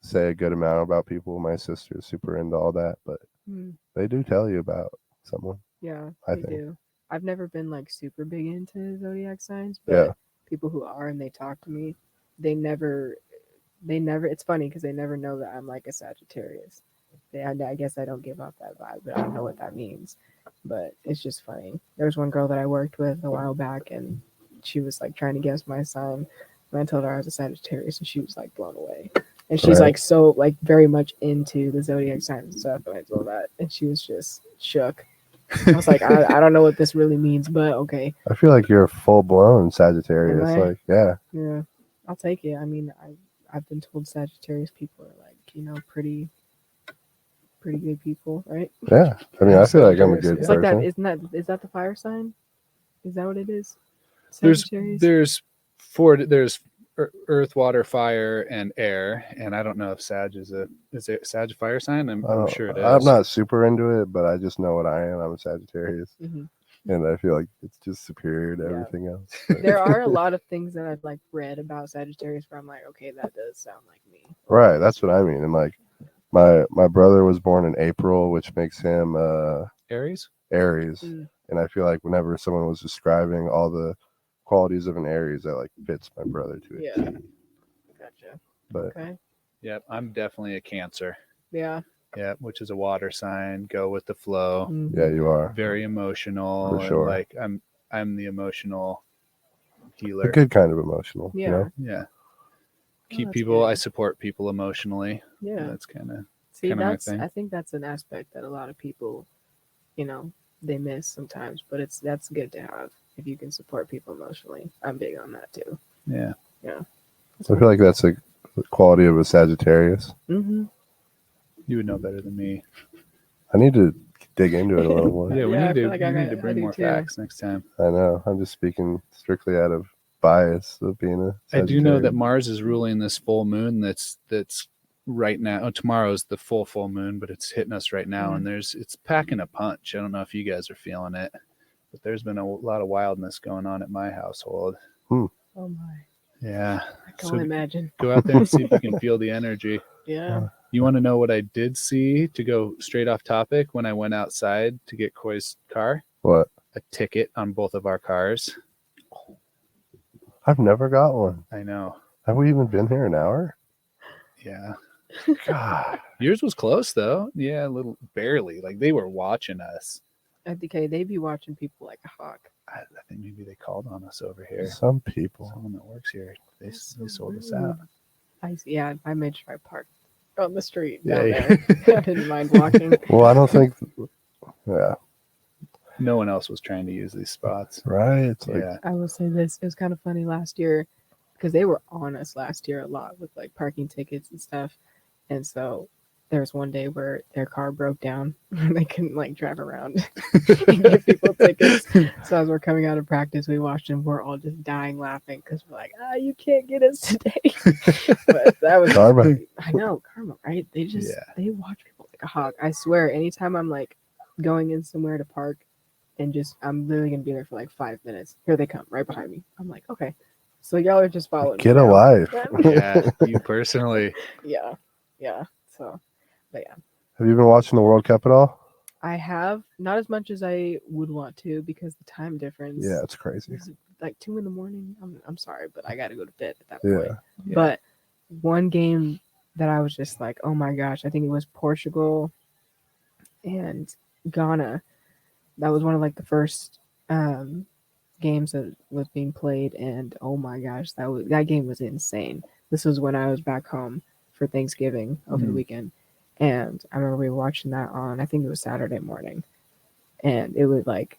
say a good amount about people. My sister's super into all that, but Mm. they do tell you about someone. Yeah, I they think. do. I've never been like super big into zodiac signs, but Yeah. people who are and they talk to me, they never. It's funny because they never know that I'm like a Sagittarius. I guess I don't give off that vibe, but I don't know what that means. But it's just funny. There was one girl that I worked with a while back, and she was like trying to guess my sign, and I told her I was a Sagittarius, and she was like blown away. And she's Right. like so like very much into the zodiac signs and stuff. And I told that, and she was just shook. I was like, I don't know what this really means, but okay. I feel like you're a full blown Sagittarius. Am I? Like, yeah. Yeah, I'll take it. I mean, I've been told Sagittarius people are like, pretty good people, right? Yeah. I mean, I feel like I'm a good It's person. like that. Is that the fire sign? Is that what it is? There's Sagittarius? there's earth, water, fire, and air, and I don't know if Sag is it Sag a fire sign? I'm sure it is. I'm not super into it, but I just know what I am. I'm a Sagittarius, Mhm. and I feel like it's just superior to Yeah. everything else. There are a lot of things that I've like read about Sagittarius where I'm like, okay, that does sound like me. Right. That's what I mean. And like, my brother was born in April, which makes him Aries. Aries, Mm. and I feel like whenever someone was describing all the qualities of an Aries, that like fits my brother to it. Yeah. Gotcha. But Okay. Yep, I'm definitely a Cancer. Yeah. Yep, which is a water sign. Go with the flow. Mhm. yeah, you are Very emotional. For sure. And like I'm the emotional healer. a good kind of emotional. Yeah. You know? Yeah. Keep that's people. good. I support people emotionally. Yeah. That's kind of See, kinda my that's thing. I think that's an aspect that a lot of people, they miss sometimes, but that's good to have if you can support people emotionally. I'm big on that too. yeah. I feel like that's a quality of a Sagittarius. Mm-hmm. You would know better than me. I need to dig into it a little more. Yeah, we Yeah, I need feel to like we I need to got- I bring do more too. facts next time. I know. I'm just speaking strictly out of bias of being a I do know that Sagittarius. Mars is ruling this full moon that's right now. Oh, tomorrow's the full moon, but it's hitting us right now, and it's packing a punch. I don't know if you guys are feeling it, but there's been a lot of wildness going on at my household. Oh my. Yeah. I can only imagine. Go out there and see if you can feel the energy. Yeah. You want to know what I did see, to go straight off topic, when I went outside to get Coy's car? What? A ticket on both of our cars. I've never got one. I know. Have we even been here an hour? Yeah. God. Yours was close though. Yeah, a little, barely. Like they were watching us. I think they be watching people like a hawk. I think maybe they called on us over here. Some people. Someone that works here. They sold us out. I made sure I parked on the street Yeah. down there. I didn't mind walking. Well, I don't think. Yeah. No one else was trying to use these spots. Right. It's like, Yeah. I will say this: it was kind of funny last year because they were on us last year a lot with like parking tickets and stuff. And so there was one day where their car broke down and they couldn't like drive around and give people tickets. So as we're coming out of practice, we watched and we're all just dying laughing because we're like, you can't get us today. But that was Karma. I know, karma, right? They watch people like a hawk. I swear, anytime I'm like going in somewhere to park and I'm literally gonna be there for like 5 minutes. Here they come, right behind me. I'm like, okay. So y'all are just following get me a now. life. Yeah. You personally. Yeah. So, but yeah. Have you been watching the World Cup at all? I have not as much as I would want to because the time difference. Yeah, it's crazy. It's like 2 a.m. I'm sorry, but I got to go to bed at that Yeah. point. But one game that I was just like, oh my gosh, I think it was Portugal and Ghana. That was one of like the first games that was being played, and oh my gosh, that game was insane. This was when I was back home for Thanksgiving over the weekend, and I remember we were watching that on, I think it was Saturday morning, and it was like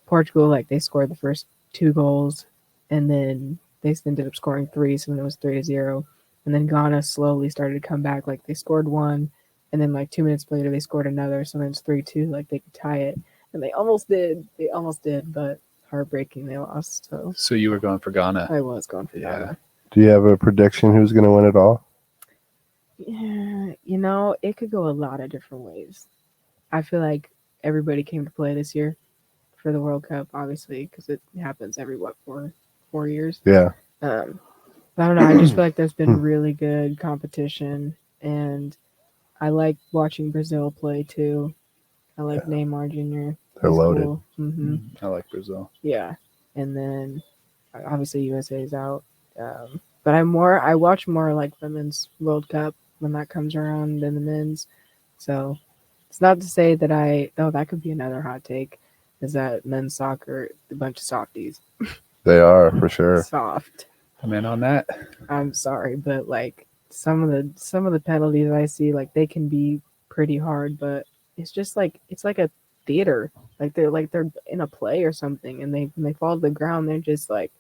Portugal, like they scored the first 2 goals, and then they ended up scoring 3, so then it was 3-0, and then Ghana slowly started to come back, like they scored 1, and then like 2 minutes later they scored another, so then it's 3-2, like they could tie it, and they almost did, but heartbreaking, they lost. So you were going for Ghana. I was going for Ghana. Do you have a prediction who's going to win it all? Yeah, it could go a lot of different ways. I feel like everybody came to play this year for the World Cup, obviously, because it happens every 4 years. Yeah. I don't know. I just feel like there's been really good competition, and I like watching Brazil play too. I like Neymar Jr. They're loaded. Cool. Mm-hmm. I like Brazil. Yeah, and then obviously USA is out, but I watch more like women's World Cup when that comes around than the men's. So it's not to say that that could be another hot take, is that men's soccer a bunch of softies. They are, for sure. Soft. I'm in on that. I'm sorry, but like some of the penalties I see, like they can be pretty hard, but it's just like it's like a theater. Like they're in a play or something, and when they fall to the ground, they're just like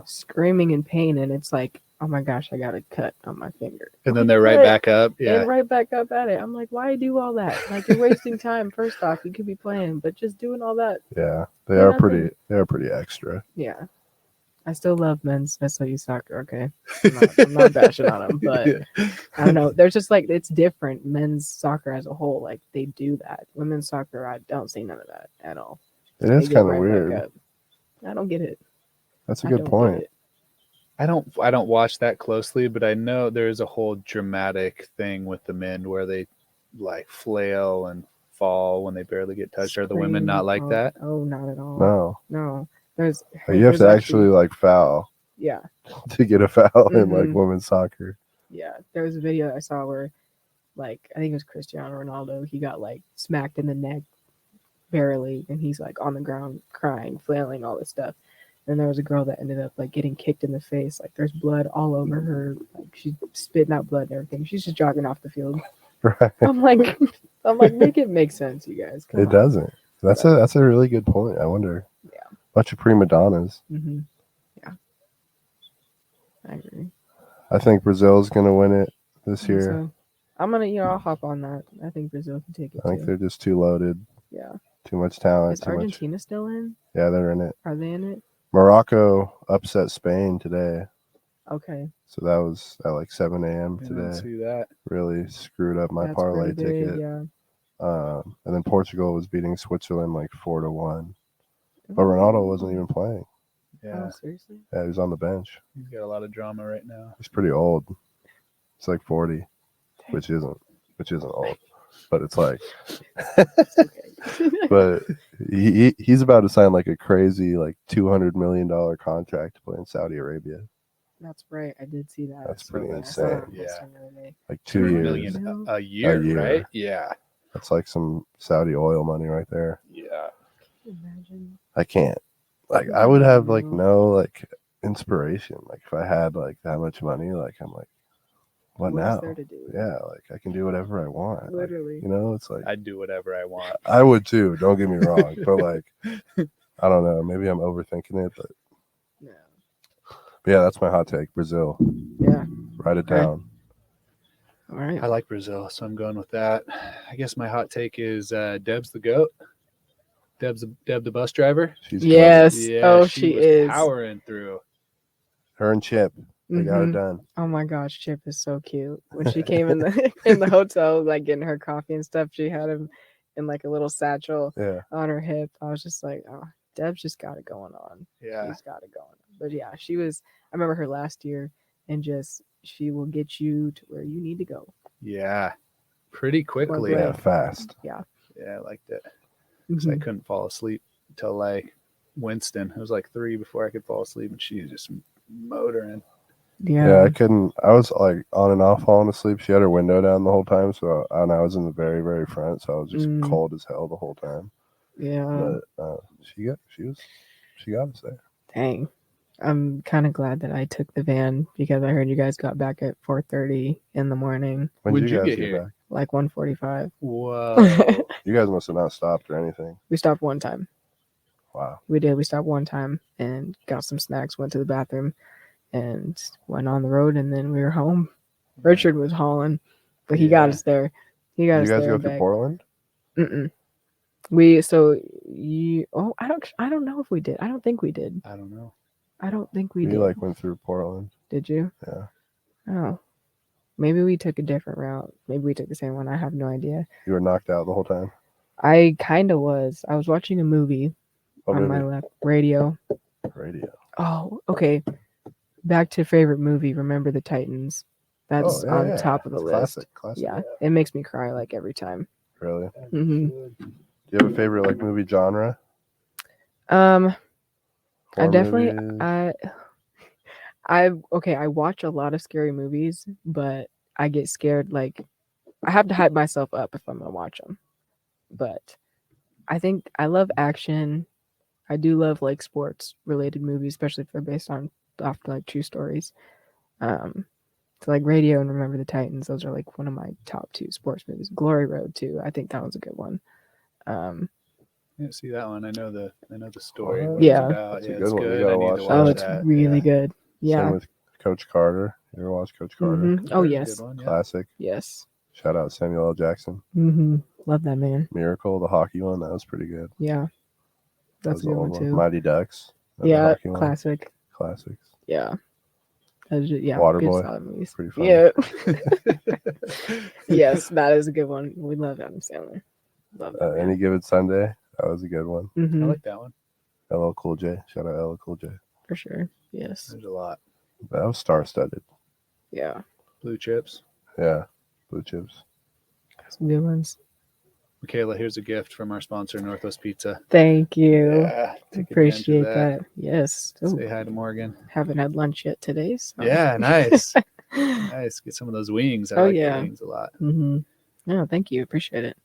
screaming in pain, and it's like, oh my gosh, I got a cut on my finger. And then they're right back up. Yeah. And right back up at it. I'm like, why do all that? Like you're wasting time. First off, you could be playing, but just doing all that. Yeah. They are pretty extra. Yeah. I still love men's SOU soccer, okay? I'm not bashing on them, but I don't know. There's just like, it's different. Men's soccer as a whole, like they do that. Women's soccer, I don't see none of that at all. It is kind of weird. I don't get it. That's a good point. I don't watch that closely, but I know there's a whole dramatic thing with the men where they like flail and fall when they barely get touched. Are the women not like that? Oh, not at all. No. You have to actually like foul. Yeah. To get a foul in like women's soccer. Yeah. There was a video I saw where like I think it was Cristiano Ronaldo. He got like smacked in the neck barely, and he's like on the ground crying, flailing, all this stuff. And there was a girl that ended up like getting kicked in the face. Like there's blood all over her. Like she's spitting out blood and everything. She's just jogging off the field. Right. I'm like, make it make sense, you guys. Come on. Doesn't. That's a really good point. I wonder. Yeah. Bunch of prima donnas. Mm-hmm. Yeah. I agree. I think Brazil's gonna win it this year. So, I'm gonna, I'll hop on that. I think Brazil can take it. I think they're just too loaded. Yeah. Too much talent. Is Argentina still in? Yeah, they're in it. Are they in it? Morocco upset Spain today. Okay. So that was at like 7 a.m. I didn't today. see that. Really screwed up my That's parlay pretty big, ticket. yeah. And then Portugal was beating Switzerland like 4-1. But Ronaldo wasn't even playing. Yeah, Oh, seriously? Yeah, he was on the bench. he's got a lot of drama right now. He's pretty old. It's like 40, which isn't old, but it's like. But he's about to sign like a crazy like $200 million contract to play in Saudi Arabia. That's right. I did see that. That's pretty I saw that insane. on Yeah. Instagram the other day. Like 2 $200 years. million a year, A year. right? Yeah. That's like some Saudi oil money right there. Yeah. Can you imagine? I can't. Like I would have like no like inspiration. Like if I had like that much money, like I'm like, what What is now? there to do? Yeah, like I can do whatever I want. Like, Literally. you know, it's like I'd do whatever I want. I would too. Don't get me wrong, but like I don't know. Maybe I'm overthinking it, but No. yeah, that's my hot take. Brazil. Yeah. Write it Okay. down. All right. I like Brazil, so I'm going with that. I guess my hot take is Deb's the GOAT. Deb the bus driver. She's Yes. Yeah, Oh, she she was is. powering through. her and Chip. They got it Mhm. done. Oh my gosh, Chip is so cute. When she came in the hotel, like getting her coffee and stuff, she had him in like a little satchel Yeah. on her hip. I was just like, oh, Deb's just got it going on. Yeah. She's got it going on. But yeah, she was. I remember her last year, and just she will get you to where you need to go. Yeah. Pretty quickly. Right. Yeah, fast. Yeah. Yeah, I liked it. 'Cause I Mhm. couldn't fall asleep until like Winston. It was like 3 before I could fall asleep, and she was just motoring. Yeah, Yeah. I couldn't. I was like on and off falling asleep. She had her window down the whole time, so and I was in the very, very front, so I was just cold as hell the whole time. Yeah. But she got us there. Dang. I'm kind of glad that I took the van because I heard you guys got back at 4:30 in the morning, When When'd did you you guys get get here? back? like 1:45. Whoa. You guys must have not stopped or anything. We stopped one time. Wow. We did. We stopped one time and got some snacks, went to the bathroom, and went on the road, and then we were home. Richard was hauling, but he got Yeah. us there. He got Did us you guys there go and through back. Portland? I don't know if we did. I don't think we did. I don't know. I don't think we We did. like went through Portland. Did you? Yeah. Oh, maybe we took a different route. Maybe we took the same one. I have no idea. You were knocked out the whole time. I kind of was. I was watching a movie What on movie? my left radio. Radio. Oh, okay. Back to favorite movie. Remember the Titans. That's on top of the It's list. Classic. Yeah, it makes me cry like every time. Really? Hmm. Do you have a favorite like movie genre? I Horror definitely movies? I watch a lot of scary movies, but I get scared. Like I have to hype myself up if I'm gonna watch them. But I think I love action. I do love like sports related movies, especially if they're based off like true stories. So like Radio and Remember the Titans, those are like one of my top 2 sports movies. Glory Road too. I think that was a good one. I didn't see that one. I know the story. Oh, What yeah. it's about. That's a Yeah, good it's one. You good. gotta I need watch to that. Oh, watch it's that. really Yeah. good. Yeah. Same with Coach Carter. You ever watch Coach Carter? Mhm. Oh That's a yes. good one, yeah. Classic. Yes. Shout out Samuel L. Jackson. Love that man. Miracle, the hockey one, that was pretty good. Yeah. That That's was a the good old one too. Mighty Ducks. Another Yeah. hockey one. Classic. Classics. Yeah. Yeah. Waterboy. Good solid movies. Pretty funny. Yeah. Yes, that is a good one. We love Adam Sandler. Love that. Any Given Sunday, that was a good one. I like that one. LL Cool J. Shout out LL Cool J. For sure. Yes. There's a lot. That was star-studded. Yeah. Blue chips. Yeah. Blue Chips. Some good ones. Makayla, here's a gift from our sponsor, Northwest Pizza. Thank you. Yeah, take advantage of Appreciate that. Yes. Ooh, Say hi to Morgan. haven't had lunch yet today. So. Yeah, nice. Nice. Get some of those wings. I Oh, like yeah. the wings a lot. No, thank you. Appreciate it.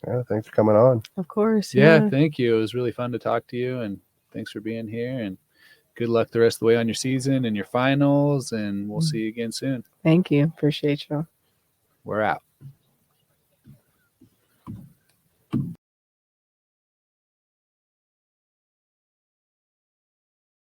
Yeah, thanks for coming on. Of course. Yeah, thank you. It was really fun to talk to you, and thanks for being here. And good luck the rest of the way on your season and your finals. And we'll see you again soon. Thank you. Appreciate you. We're out.